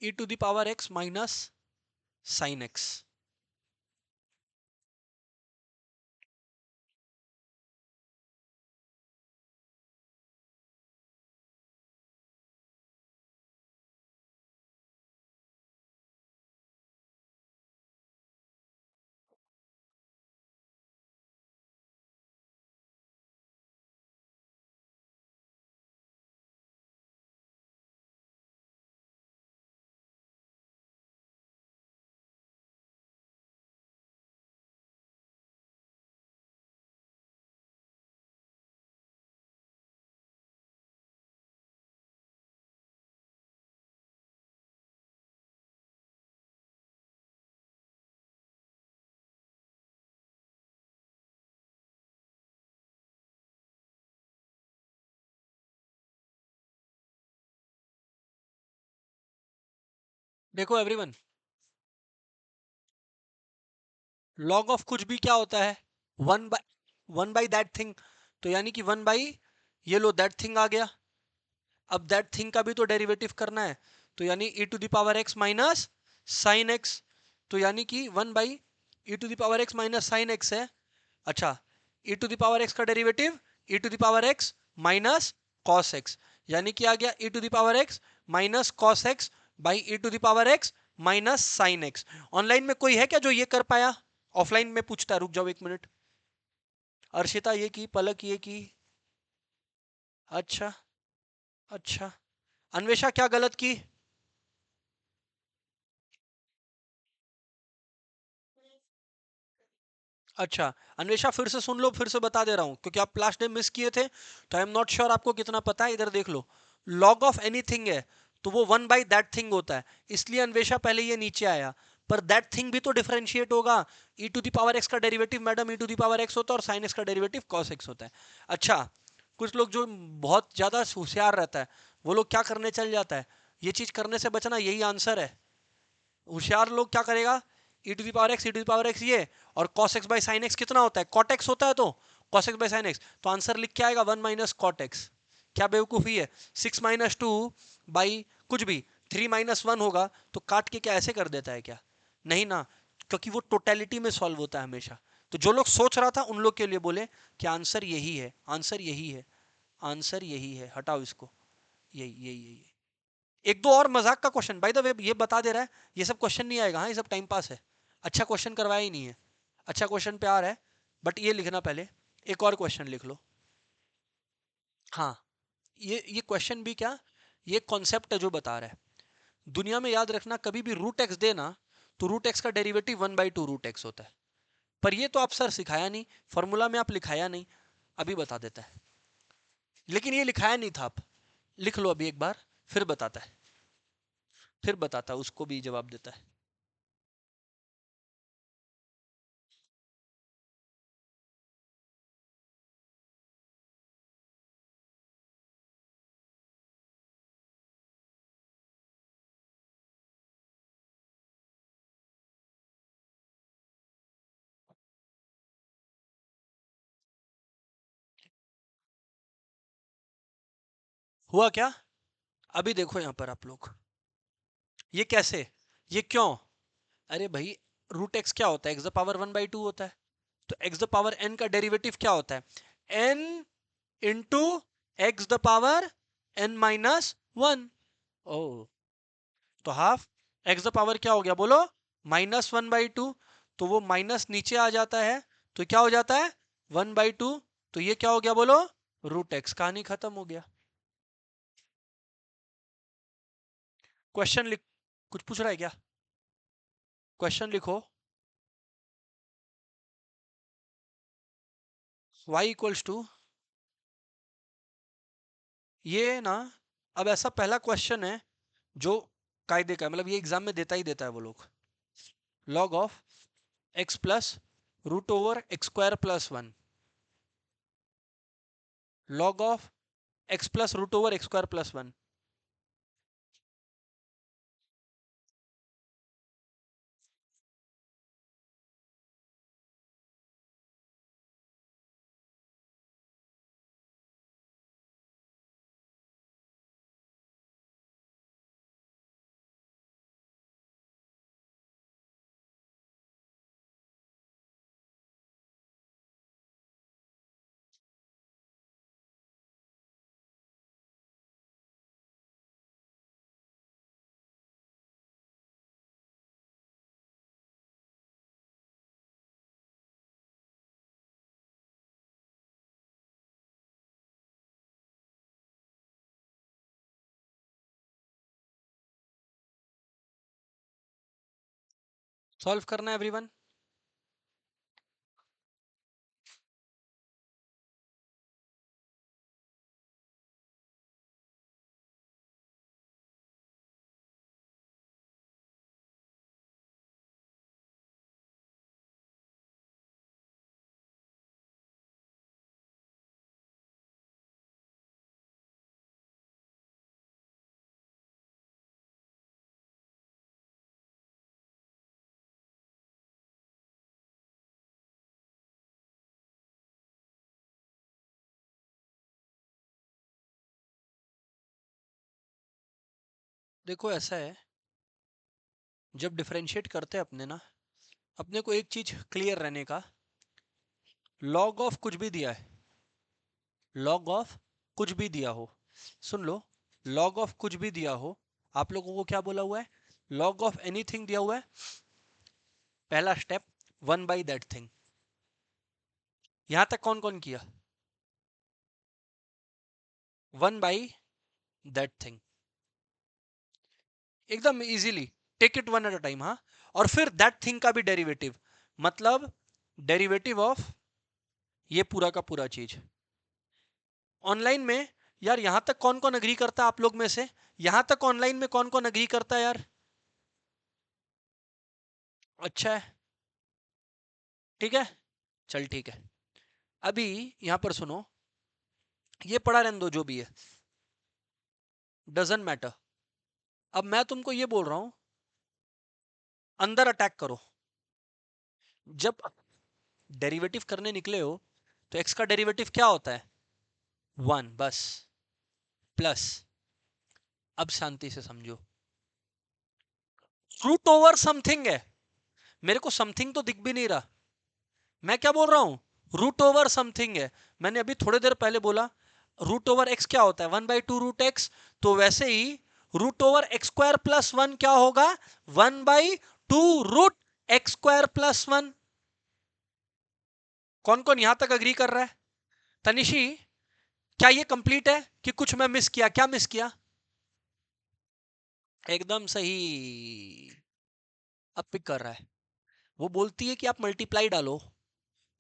Speaker 1: e to the power x minus sine x। देखो एवरीवन, लॉग ऑफ कुछ भी क्या होता है, वन बाई दैट थिंग, तो यानी कि 1/, ये लो दैट थिंग आ गया। अब दैट थिंग का भी तो डेरिवेटिव करना है, तो यानी e to the power x minus sine x, तो यानी कि 1/, e to the power x minus sine x है। अच्छा, e to the power x का derivative e to the power x minus cos x, यानी कि आ गया e to the power x minus cos x by e to the power x minus sine x। Online में कोई है क्या जो ये कर पाया? ऑफलाइन में पूछता, रुक जाओ एक मिनट। अर्शिता ये की, पलक ये की। अच्छा, अच्छा, अन्वेषा क्या गलत की? अच्छा, अन्वेषा फिर से सुन लो, फिर से बता दे रहा हूं, क्योंकि आप लास्ट टाइम मिस किए थे, तो आई एम नॉट श्योर आपको कितना पता है। इधर देख लो, लॉग ऑफ एनीथिंग है तो वो 1/that थिंग होता है, इसलिए अन्वेषा पहले ये नीचे आया। पर दैट थिंग भी तो डिफरेंशिएट होगा, e to the power x का derivative madam e to the power x होता है, और साइन x का डेरिवेटिव cos x होता है। अच्छा, कुछ लोग जो बहुत ज्यादा होशियार रहता है, वो लोग क्या करने चल जाता है, ये चीज करने से बचना, यही आंसर है। होशियार लोग क्या करेगा, e to the power x, e to the power x ये, और cos x by sine x कितना होता है, cot x होता है, तो cos x by sine x, तो आंसर लिख के आएगा 1 माइनस कॉट एक्स। क्या बेवकूफी है, 6 माइनस टू बाई कुछ भी 3 माइनस वन होगा, तो काट के क्या ऐसे कर देता है क्या? नहीं ना, क्योंकि वो टोटेलिटी में सॉल्व होता है हमेशा। तो जो लोग सोच रहा था उन लोग के लिए बोले कि आंसर यही है, आंसर यही है, आंसर यही है, हटाओ इसको, यही यही यही। एक दो और मजाक का क्वेश्चन बाय द वे ये बता दे रहा है, ये सब क्वेश्चन नहीं आएगा, हाँ ये सब टाइम पास है, अच्छा क्वेश्चन करवाया ही नहीं है। अच्छा क्वेश्चन पे आ रहा है, बट ये लिखना पहले, एक और क्वेश्चन लिख लो। हाँ, ये क्वेश्चन भी क्या, ये कॉन्सेप्ट है जो बता रहा है। दुनिया में याद रखना, कभी भी रूट एक्स देना, तो रूट एक्स का डेरिवेटिव 1/2 रूट एक्स होता है। पर ये तो आप सर सिखाया नहीं, फॉर्मूला में आप लिखाया नहीं, अभी बता देता है, लेकिन ये लिखाया नहीं था आप, लिख लो अभी एक बार, फिर बताता है। फिर बताता, उसको भी जवाब देता है। हुआ क्या? अभी देखो यहां पर आप लोग, ये कैसे, ये क्यों? अरे भाई, रूट एक्स क्या होता है? एक्स द पावर 1/2 होता है। तो एक्स द पावर n का डेरिवेटिव क्या होता है? n into x the power n-1। ओ, तो हाफ एक्स द पावर क्या हो गया बोलो? -1/2। तो वो माइनस नीचे आ जाता है, तो क्या हो जाता है? 1/2। तो ये क्या हो गया बोलो? Root x. कहानी खत्म हो गया। क्वेश्चन लिख, कुछ पूछ रहा है क्या? क्वेश्चन लिखो। y इक्वल्स टू, ये ना, अब ऐसा पहला क्वेश्चन है जो कायदे का है, मतलब ये एग्जाम में देता ही देता है वो लोग। Log of x plus root over x square plus 1, log of x plus root over x square plus 1। Solve करना है एवरीवन। देखो ऐसा है, जब डिफरेंशिएट करते हैं अपने ना, अपने को एक चीज क्लियर रहने का, लॉग ऑफ कुछ भी दिया है, लॉग ऑफ कुछ भी दिया हो, सुन लो, लॉग ऑफ कुछ भी दिया हो, आप लोगों को क्या बोला हुआ है? लॉग ऑफ एनीथिंग दिया हुआ है, पहला स्टेप 1/that थिंग। यहां तक कौन कौन किया? 1/that थिंग, एकदम easily, take it one at a time. हाँ, और फिर दैट थिंग का भी डेरिवेटिव, मतलब डेरिवेटिव ऑफ ये पूरा का पूरा चीज। ऑनलाइन में यार, यहां तक कौन कौन अग्री करता है आप लोग में से? यहां तक ऑनलाइन में कौन कौन अग्री करता है यार? अच्छा है, ठीक है, चल ठीक है। अभी यहां पर सुनो, ये पढ़ा रहने दो जो भी है, डजंट मैटर। अब मैं तुमको ये बोल रहा हूं, अंदर अटैक करो। जब डेरिवेटिव करने निकले हो, तो एक्स का डेरिवेटिव क्या होता है? 1 बस, प्लस, अब शांति से समझो, रूट ओवर समथिंग है, मेरे को समथिंग तो दिख भी नहीं रहा, मैं क्या बोल रहा हूं? रूट ओवर समथिंग है। मैंने अभी थोड़ी देर पहले बोला रूट ओवर एक्स क्या होता है? 1/2 रूट एक्स। तो वैसे ही root over x square plus 1 क्या होगा? 1/2 रूट एक्स स्क्वायर प्लस 1। कौन कौन यहां तक अग्री कर रहा है? तनिशी, क्या ये कंप्लीट है कि कुछ मैं मिस किया? क्या मिस किया? एकदम सही, अब पिक कर रहा है। वो बोलती है कि आप मल्टीप्लाई डालो,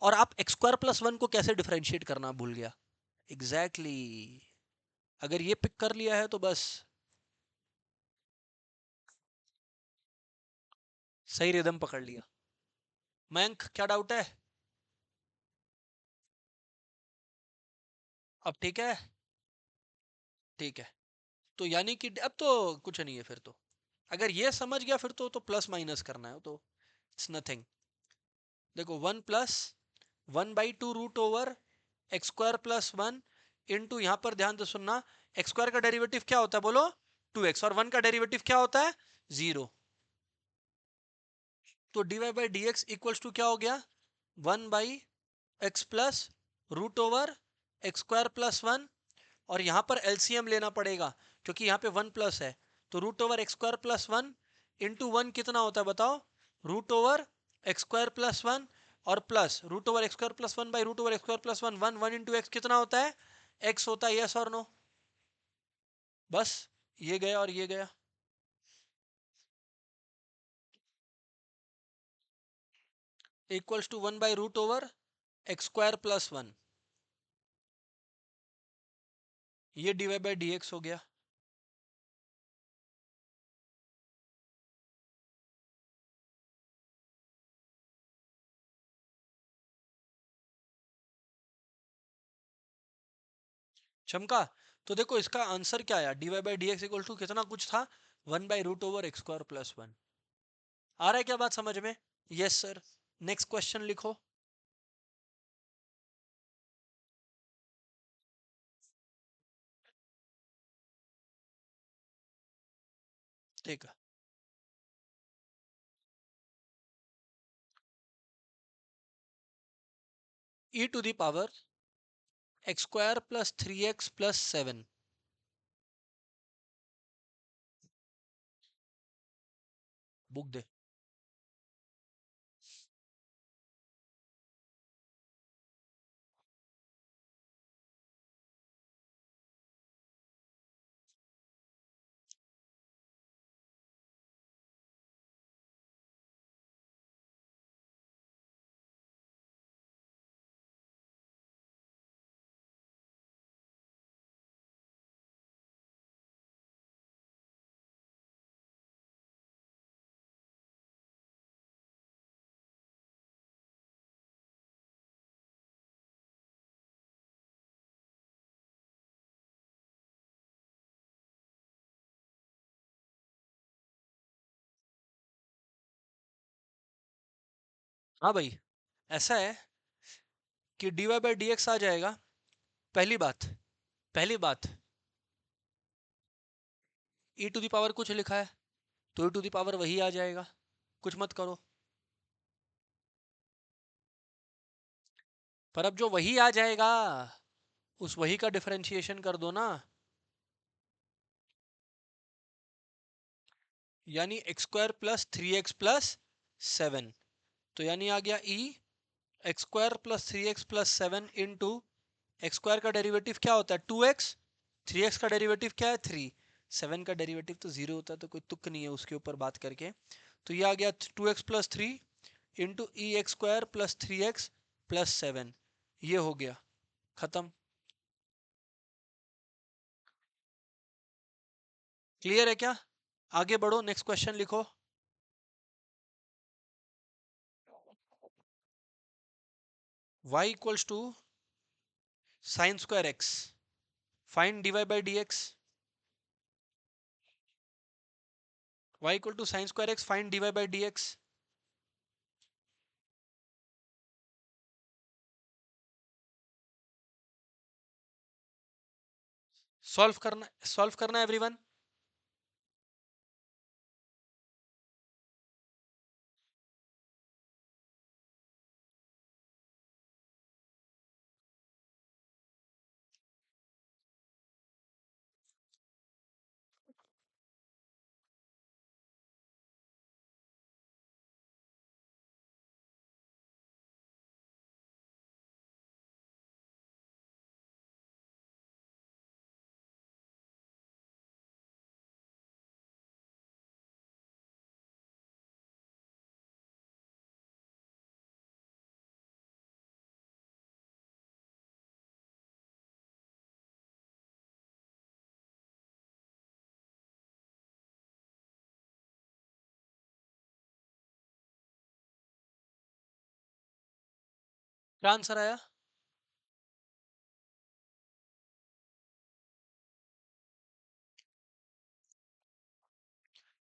Speaker 1: और आप एक्स स्क्वायर प्लस 1 को कैसे डिफरेंशिएट करना भूल गया। Exactly exactly. अगर ये पिक कर लिया है तो बस, सही रिदम पकड़ लिया। मयंक क्या डाउट है? अब ठीक है। ठीक है, तो यानी कि अब तो कुछ नहीं है फिर तो। अगर ये समझ गया फिर तो प्लस माइनस करना है तो इट्स नथिंग। देखो 1+1/2 root over x square plus one into, यहां पर ध्यान से सुनना, एक्स स्क्वायर का डेरिवेटिव क्या होता है बोलो? 2x। और 1 का डेरिवेटिव क्या होता है? 0। तो dy by d x equals to क्या हो गया? 1/x plus root over x square plus one. और यहां पर एलसीएम लेना पड़ेगा क्योंकि यहां पे 1 प्लस है। तो root over x square plus one into one कितना होता है बताओ? Root over x square plus one और plus root over x square plus one by root over x square plus one. One one into x कितना होता है? X होता है। यस और नो? बस ये गया और ये गया। इक्वल्स टू 1/√ओवर एक्स स्क्वायर प्लस वन। ये d y by d x हो गया। चमका? तो देखो इसका आंसर क्या आया? D y by d x equal to कितना कुछ था? 1/√ओवर एक्स स्क्वायर प्लस वन। आ रहा है क्या बात समझ में? Yes sir. नेक्स्ट क्वेश्चन लिखो। ठीक है। E to the power x square plus 3x plus 7। Book दे। हाँ भाई, ऐसा है कि d y by d x आ जाएगा। पहली बात, पहली बात, ई टू दी पावर कुछ लिखा है तो ई टू दी पावर वही आ जाएगा। कुछ मत करो। पर अब जो वही आ जाएगा उस वही का डिफरेंशिएशन कर दो ना। यानी x square plus 3x plus 7। तो यानी आ गया e x square plus 3x plus 7 into x square का डेरिवेटिव क्या होता है? 2x। 3x का डेरिवेटिव क्या है? 3। 7 का डेरिवेटिव तो 0 होता है तो कोई तुक नहीं है उसके ऊपर बात करके। तो ये आ गया 2x plus 3 into e x square plus 3x plus 7। ये हो गया खत्म। क्लियर है क्या? आगे बढ़ो, नेक्स्ट क्वेश्चन लिखो। y equals to sine square x. Find dy by d x. y equal to sine square x, find dy by d x. Solve करना एवरीवन। क्या आंसर आया?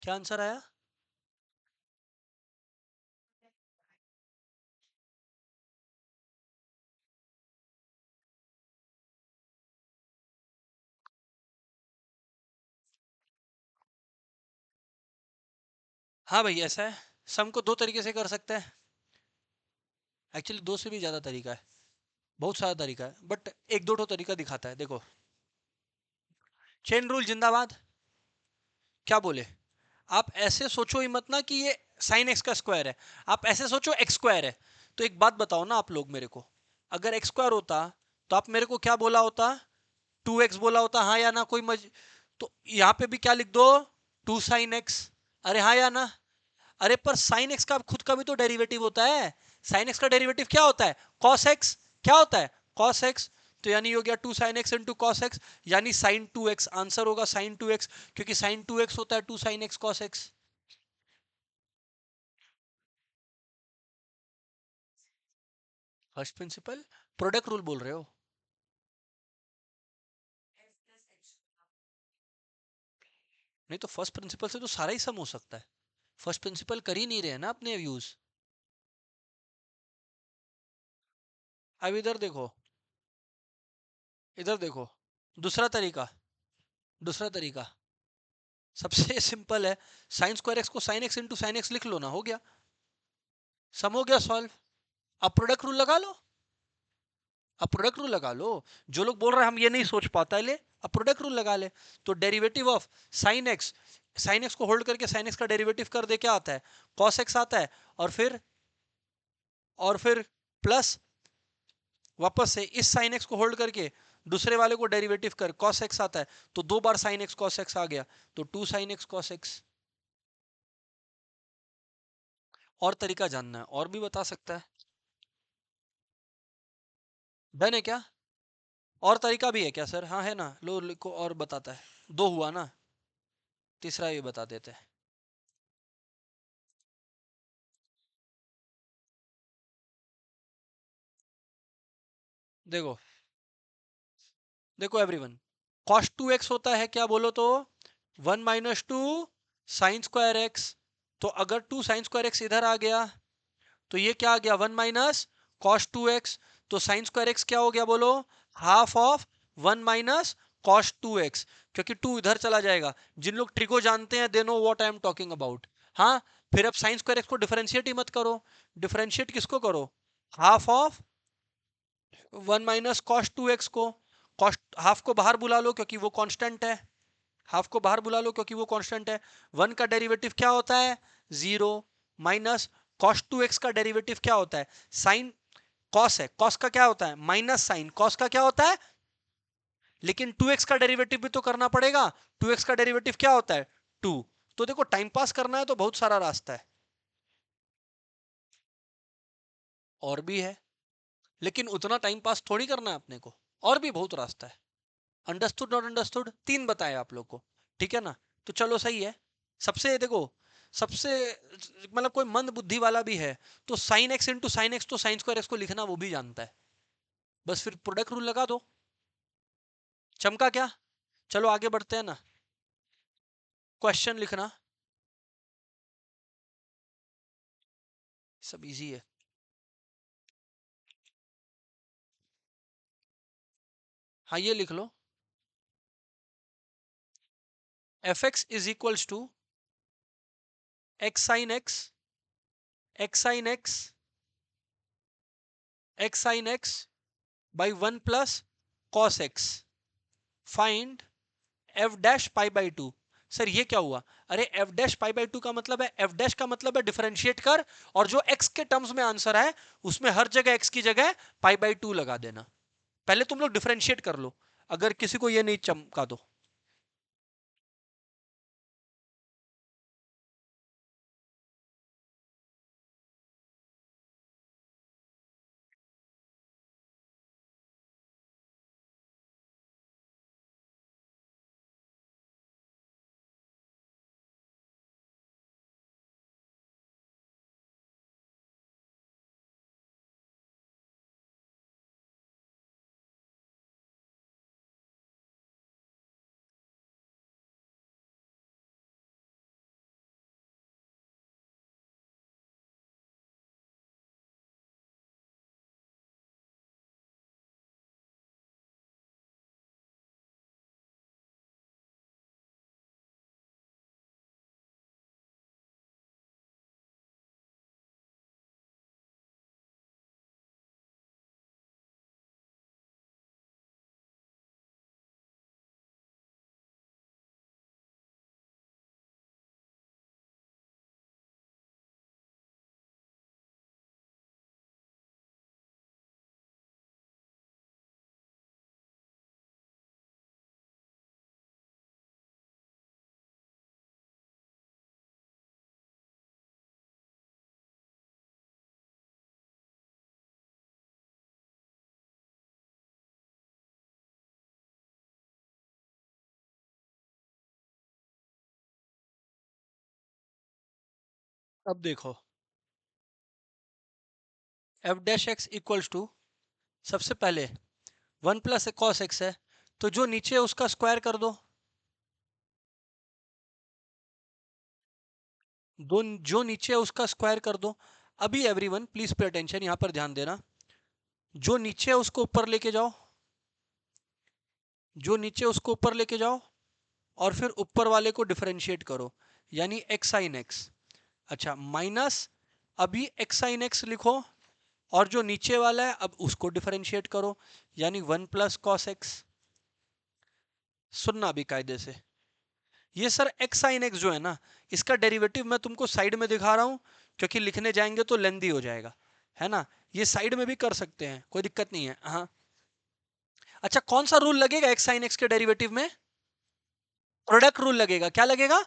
Speaker 1: क्या आंसर आया? हाँ भाई, ऐसा है। सम को दो तरीके से कर सकते हैं। एक्चुअली दो से भी ज्यादा तरीका है, बहुत सारा तरीका है, बट एक दो ठो तरीका दिखाता है, देखो। चेन रूल जिंदाबाद। क्या बोले? आप ऐसे सोचो ही मत ना कि ये साइन एक्स का स्क्वायर है। आप ऐसे सोचो एक्स स्क्वायर है। तो एक बात बताओ ना आप लोग मेरे को, अगर एक्स स्क्वायर होता तो आप मेरे को क्या बोला होता? 2x बोला होता, हाँ या ना? तो यहाँ पे भी क्या लिख दो? 2 sin x। अरे हाँ या ना? अरे पर साइन एक्स का खुद का भी तो डेरिवेटिव होता है। साइन एक्स का डेरिवेटिव क्या होता है? Cos x. क्या होता है? Cos x. तो यानी हो गया 2 sin x into cos x, यानी sin 2x। आंसर होगा sin 2x, क्योंकि sin 2x होता है 2 sin x cos x। First principle, product rule बोल रहे हो? नहीं तो फर्स्ट प्रिंसिपल से तो सारा ही सम हो सकता है। फर्स्ट प्रिंसिपल कर ही नहीं रहे हैं ना अपने यूज। अब इधर देखो, इधर देखो। दूसरा तरीका, दूसरा तरीका सबसे सिंपल है। साइन स्क्वायर एक्स को sine x into sine x लिख लो ना, हो गया। सम हो गया सॉल्व। अब प्रोडक्ट रूल लगा लो। अब प्रोडक्ट रूल लगा लो। जो लोग बोल रहे हैं हम ये नहीं सोच पाता है, ले अब प्रोडक्ट रूल लगा ले। तो derivative of sine x, sine x को होल्ड करके साइन एक्स का डेरिवेटिव कर दे, क्या आता है? कॉस एक्स आता है। और फिर प्लस, वापस से इस साइन एक्स को होल्ड करके दूसरे वाले को डेरिवेटिव कर, कॉस एक्स आता है। तो दो बार साइन एक्स कॉस एक्स आ गया, तो 2 sin x cos x। और तरीका जानना है और भी बता सकता है। डन है क्या? और तरीका भी है क्या सर? हाँ है ना, लो लिखो और बताता है। दो हुआ ना, तीसरा ये बता देते हैं। देखो, देखो एवरीवन, cos 2x होता है क्या बोलो तो? 1 - 2 sin² x। तो अगर 2 sin² x इधर आ गया, तो ये क्या आ गया? 1 - cos 2x। तो sin² x क्या हो गया बोलो? Half of 1 - cos 2x। क्योंकि 2 इधर चला जाएगा। जिन लोग ट्रिको जानते हैं they know what I am talking about. हाँ, फिर अब sin² x को डिफरेंशिएट ही मत करो। डिफरेंशिएट किसको करो? हाफ ऑफ 1 - cos 2x को। कॉस्ट हाफ को बाहर बुला लो क्योंकि वो कांस्टेंट है। हाफ को बाहर बुला लो क्योंकि वो कांस्टेंट है। 1 का डेरिवेटिव क्या होता है? 0। माइनस cos 2x का डेरिवेटिव क्या होता है? साइन कॉस है, कॉस का क्या होता है? माइनस साइन कॉस का क्या होता है? लेकिन 2x का डेरिवेटिव भी तो करना पड़ेगा। 2x का डेरिवेटिव क्या होता है? 2। तो देखो, टाइम पास करना है तो बहुत सारा रास्ता है। और भी है, लेकिन उतना टाइम पास थोड़ी करना है अपने को। और भी बहुत रास्ता है। अंडरस्टूड नॉट अंडरस्टूड, तीन बताए आप लोग को। ठीक है ना? तो चलो सही है। सबसे देखो, सबसे मतलब कोई मंद बुद्धि वाला भी है तो sine x into sine x, तो साइन स्क्वायर एक्स को लिखना वो भी जानता है। बस फिर प्रोडक्ट रूल लगा दो। चमका क्या? चलो आगे बढ़ते हैं ना। क्वेश्चन लिखना, सब इजी है। हाँ, ये लिख लो। F x is equals to x sine x x sine x by 1 + cos x। Find f dash pi by two. Sir ये क्या हुआ? अरे f dash pi by two का मतलब है, एफ डैश का मतलब है डिफरेंशिएट कर, और जो एक्स के टर्म्स में आंसर है उसमें हर जगह एक्स की जगह पाई बाई टू लगा देना। पहले तुम लोग डिफरेंशिएट कर लो, अगर किसी को ये नहीं चमका दो। अब देखो, f dash x equals to, सबसे पहले वन प्लस कॉस एक्स है, तो जो नीचे है उसका स्क्वायर कर दो। दो जो नीचे है उसका स्क्वायर कर दो। अभी एवरीवन प्लीज पे अटेंशन, यहां पर ध्यान देना। जो नीचे है उसको ऊपर लेके जाओ, जो नीचे उसको ऊपर लेके जाओ, और फिर ऊपर वाले को डिफरेंशिएट करो, यानी एक्स साइन एक्स। अच्छा, माइनस, अभी एक्स साइन एक्स लिखो, और जो नीचे वाला है अब उसको डिफरेंशिएट करो, यानी वन प्लस कॉस एक्स। सुनना भी कायदे से, ये सर एक्स साइन एक्स जो है ना, इसका डेरिवेटिव मैं तुमको साइड में दिखा रहा हूं, क्योंकि लिखने जाएंगे तो लेंदी हो जाएगा, है ना। ये साइड में भी कर सकते हैं, कोई दिक्कत नहीं है, हाँ। अच्छा, कौन सा रूल लगेगा एक्स साइन एक्स के डेरिवेटिव में? प्रोडक्ट रूल लगेगा। क्या लगेगा?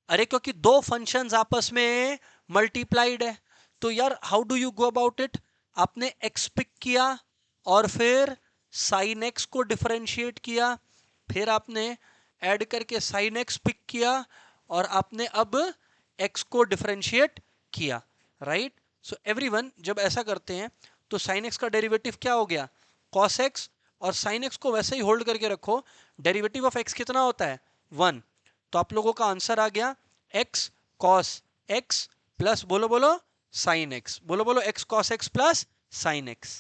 Speaker 1: अरे क्योंकि दो फंक्शंस आपस में मल्टीप्लाइड है, तो यार how do you go about it? आपने एक्स पिक किया, और फिर साइन एक्स को डिफरेंशिएट किया, फिर आपने ऐड करके साइन एक्स पिक किया, और आपने अब एक्स को डिफरेंशिएट किया, राइट। सो एवरीवन, जब ऐसा करते हैं तो साइन एक्स का डेरिवेटिव क्या हो गया? Cos x. और साइन एक्स को वैसे ही होल्ड करके रखो, डेरिवेटिव ऑफ एक्स कितना होता है? वन। तो आप लोगों का आंसर आ गया एक्स कॉस एक्स प्लस, बोलो बोलो, साइन एक्स। बोलो बोलो, x cos x plus sine x.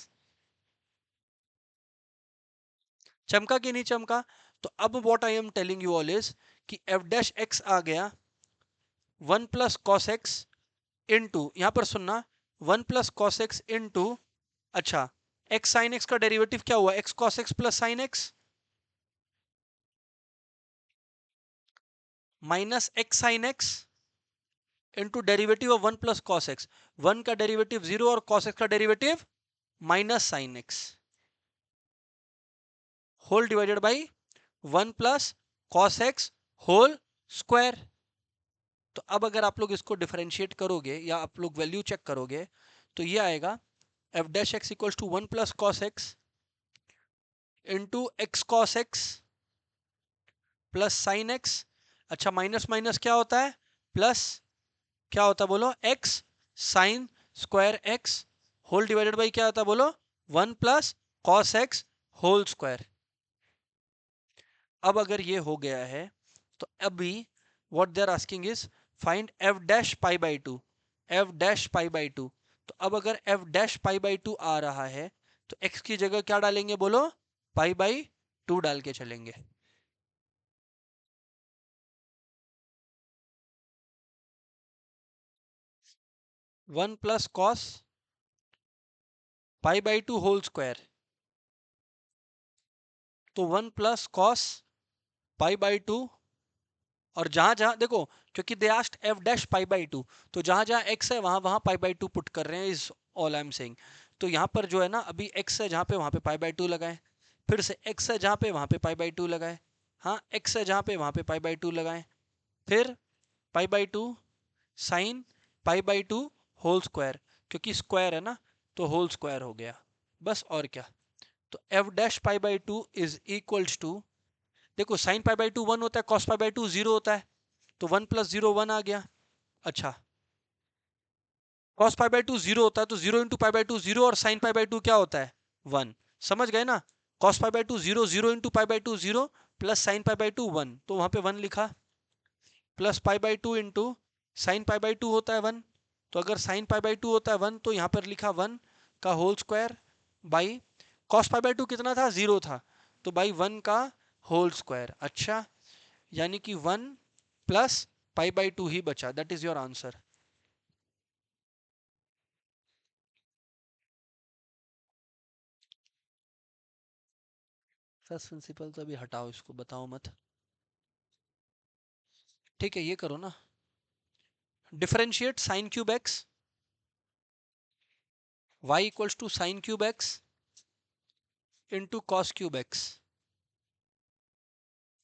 Speaker 1: चमका कि नहीं चमका? तो अब what I am telling you all is कि एफ डैश एक्स आ गया one plus cos x into, यहां पर सुनना, one plus cos x into, अच्छा, एक्स साइन एक्स का डेरिवेटिव क्या हुआ? X cos x plus sine x, minus x sine x into derivative of one plus cos x. One का derivative zero और cos x का derivative minus sine x, whole divided by one plus cos x whole square. तो अब अगर आप लोग इसको differentiate करोगे, या आप लोग वैल्यू चेक करोगे, तो ये आएगा f dash x equals to one plus cos x into x cos x plus sine x. अच्छा, माइनस माइनस क्या होता है? प्लस। क्या होता है बोलो? X sine square x whole divided by क्या होता है बोलो? One plus cos x whole square. अब अगर ये हो गया है, तो अभी what they are asking is find f dash pi by two, f dash pi by two. तो अब अगर f dash pi by two आ रहा है, तो एक्स की जगह क्या डालेंगे बोलो? पाई बाई टू डाल के चलेंगे। One plus cos pi by two whole square, तो one plus cos pi by two, और जहां जहां देखो, क्योंकि they asked f dash pi by two, तो जहां जहां एक्स है वहां वहां पाई बाई टू पुट कर रहे हैं, is all I am saying. तो यहाँ पर जो है ना, अभी एक्स है जहां पे, वहां पे पाई बाई टू लगाए, फिर से एक्स है जहां पे, वहां पे पाई बाई टू लगाए, हाँ, एक्स है जहां पे, वहां पे पाई बाई टू लगाए, फिर pi by two sine pi by two whole square, क्योंकि स्क्वायर है ना, तो होल स्क्वायर हो गया, बस और क्या। तो f dash pi by two is equals to, देखो sine pi by two one होता है, cos pi by two zero होता है, तो वन प्लस जीरो वन आ गया। अच्छा, cos pi by two zero होता है, तो zero into pi by two zero, और साइन पाई बाई टू क्या होता है? वन। समझ गए ना? Cos pi by two zero, zero into pi by two zero, plus sine pi by two one, तो वहां पे वन लिखा, plus pi by two into sine pi by two होता है वन, तो अगर साइन पाई बाई टू होता है वन, तो यहाँ पर लिखा वन का whole square by, cos pi by two कितना था? जीरो था, तो बाई वन का होल स्क्वायर। अच्छा, यानी कि one plus pi by two ही बचा, that is your answer. First principle तो अभी हटाओ, इसको बताओ मत। ठीक है, ये करो ना, differentiate sine cube x, y equals to sine cube x into cos cube x,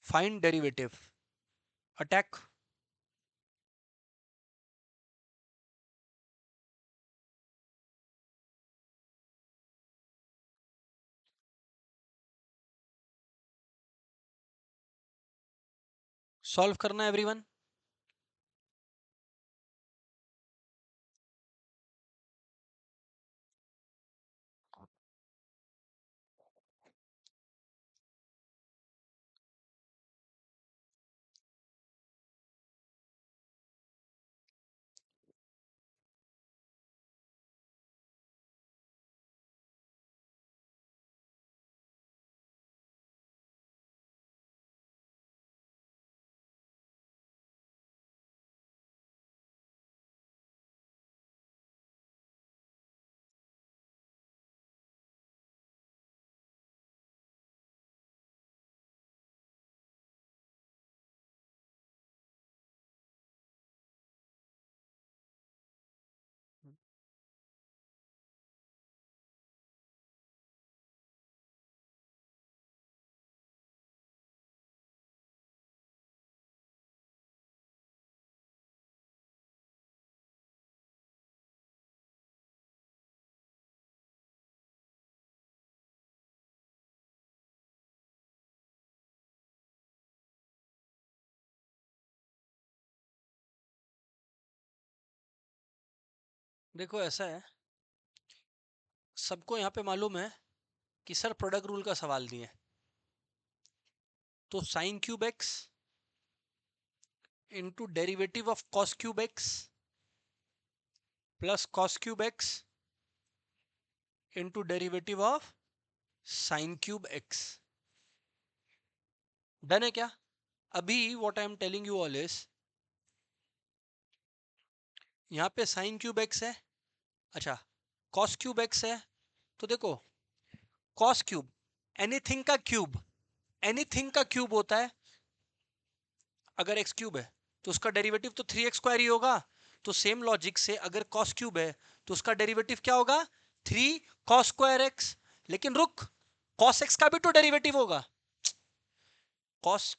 Speaker 1: find derivative, attack. Solve करना एवरीवन। देखो ऐसा है, सबको यहाँ पे मालूम है कि सर प्रोडक्ट रूल का सवाल दिए, तो sign cube x into derivative of cos cube x plus cos cube x into derivative of sine cube x. Done है क्या? अभी what I am telling you all is, यहाँ पे साइन क्यूब एक्स है, अच्छा कॉस क्यूब एक्स है, तो देखो कॉस क्यूब एनीथिंग का क्यूब, एनीथिंग का क्यूब होता है। अगर एक्स क्यूब है तो उसका डेरिवेटिव तो 3x² ही होगा। तो सेम लॉजिक से अगर कॉस क्यूब है तो उसका डेरिवेटिव क्या होगा? 3 cos²x। लेकिन रुक, cos x का भी तो डेरिवेटिव होगा। cos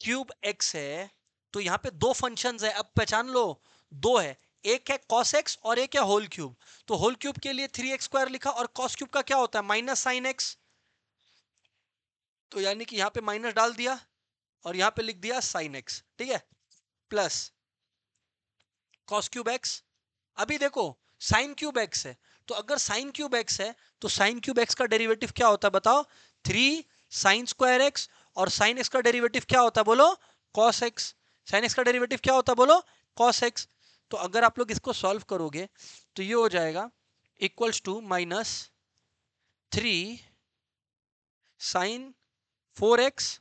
Speaker 1: क्यूब x है तो यहाँ पे दो फंक्शंस है, अब पहचान लो, दो है, एक है cos x और एक है होल क्यूब। तो होल क्यूब के लिए 3x² लिखा और cos क्यूब का क्या होता है? Minus sine x. तो यानी कि यहाँ पे माइनस डाल दिया और यहाँ पे लिख दिया साइन एक्स, ठीक है, प्लस cos क्यूब एक्स। अभी देखो साइन क्यूब एक्स है, तो अगर साइन क्यूब एक्स है तो साइन क्यूब एक्स का डेरिवेटिव क्या होता है बताओ? 3 sin² x। और साइन एक्स का डेरिवेटिव क्या होता है बोलो? cos x। साइन एक्स का डेरिवेटिव क्या होता है बोलो? cos x। तो अगर आप लोग इसको सॉल्व करोगे तो ये हो जाएगा equals to -3 sin 4x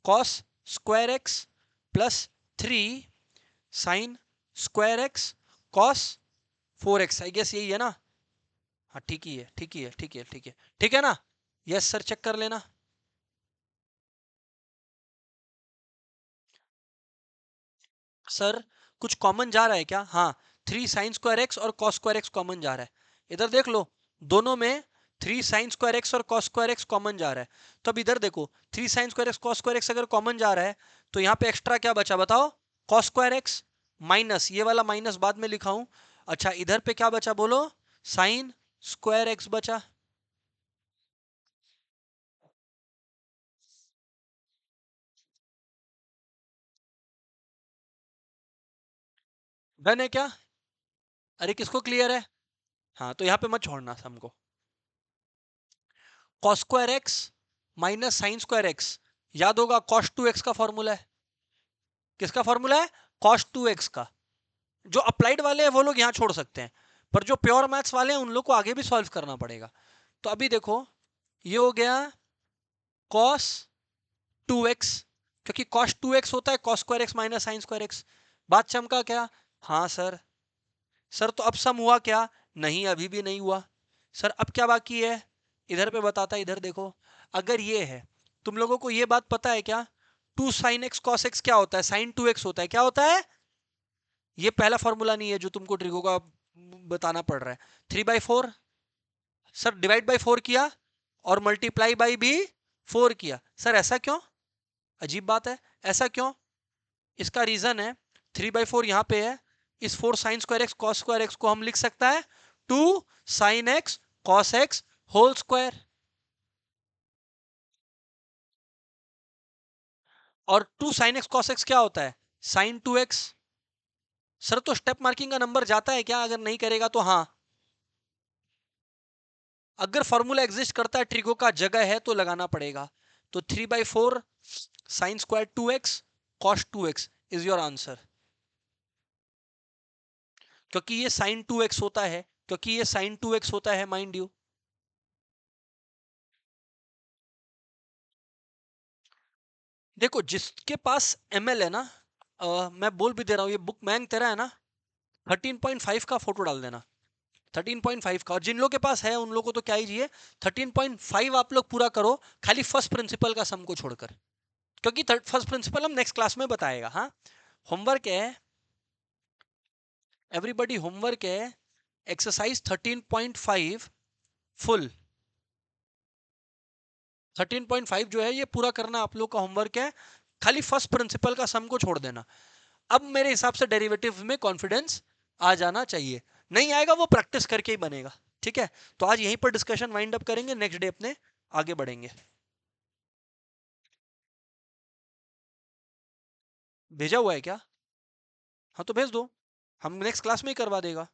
Speaker 1: cos² x plus 3 sin² x cos 4x। I guess यही है ना? हाँ ठीक ही है, ठीक ही है, ठीक है, ठीक है, ठीक है ना? यस सर, चेक कर लेना। सर कुछ कॉमन जा रहा है क्या? हाँ, 3 sin² x और cos² x कॉमन जा रहा है। इधर देख लो, दोनों में 3 sin² x और cos² x कॉमन जा रहा है। तो अब इधर देखो, 3 sin² x cos² x अगर कॉमन जा रहा है तो यहाँ पे एक्स्ट्रा क्या बचा बताओ? cos²x माइनस ये वाला माइनस बाद में लिखा हूं। अच्छा इधर पे क्या बचा बोलो? sin² x बचा। डन है क्या? अरे किसको क्लियर है? हाँ तो यहाँ पे मत छोड़ना हमको। cos² x माइनस sin²x, याद होगा cos2x का फॉर्मूला है। किसका फॉर्मूला है? cos2x का। जो अप्लाइड वाले हैं वो लोग यहाँ छोड़ सकते हैं, पर जो प्योर मैथ्स वाले हैं उन लोग को आगे भी सॉल्व करना पड़ेगा। तो अभी देखो, ये हो गया cos2x, क्योंकि cos2x होता है cos² x माइनस sin²x। बात चमका क्या? हाँ सर। सर तो अब सम हुआ क्या? नहीं, अभी भी नहीं हुआ। सर अब क्या बाकी है? इधर पे बताता है, इधर देखो। अगर ये है, तुम लोगों को ये बात पता है क्या? 2 sin x cos x क्या होता है? sin2x होता है। क्या होता है? ये पहला फॉर्मूला नहीं है जो तुमको ट्रिगो का बताना पड़ रहा है। 3/4, सर डिवाइड बाई 4 किया और मल्टीप्लाई बाई भी 4 किया। सर ऐसा क्यों? अजीब बात है, ऐसा क्यों? इसका रीजन है 3/4 यहाँ पे है, इस 4 sin² x cos² x को हम लिख सकता है 2 sin x cos x whole square. और 2 sin x cos x क्या होता है? sin2x। सर तो स्टेप मार्किंग का नंबर जाता है क्या? अगर नहीं करेगा तो हाँ, अगर फॉर्मूला एग्जिस्ट करता है, ट्रिगो का जगह है तो लगाना पड़ेगा। तो 3/4 sin² 2x cos 2x is your answer. क्योंकि ये sin 2x होता है, क्योंकि ये sin 2x होता है, माइंड यू। देखो जिसके पास ml है ना, मैं बोल भी दे रहा हूँ, ये बुक मैंग तेरा है ना, 13.5 का फोटो डाल देना। 13.5 का। और जिन लोगों के पास है उन लोगों को तो क्या ही चाहिए, 13.5 आप लोग पूरा करो, खाली फर्स्ट प्रिंसिपल का सम को छोड़कर, क्योंकि फर्स्ट प्रिंसिपल हम नेक्स्ट क्लास में बताएगा। हाँ, होमवर्क है एवरीबॉडी, होमवर्क है एक्सरसाइज 13.5 फुल। 13.5 जो है ये पूरा करना आप लोग का होमवर्क है, खाली फर्स्ट प्रिंसिपल का सम को छोड़ देना। अब मेरे हिसाब से डेरिवेटिव में कॉन्फिडेंस आ जाना चाहिए। नहीं आएगा वो प्रैक्टिस करके ही बनेगा। ठीक है, तो आज यहीं पर डिस्कशन वाइंड अप करेंगे, नेक्स्ट डे अपने आगे बढ़ेंगे। भेजा हुआ है क्या? हाँ तो भेज दो, हम नेक्स्ट क्लास में ही करवा देगा।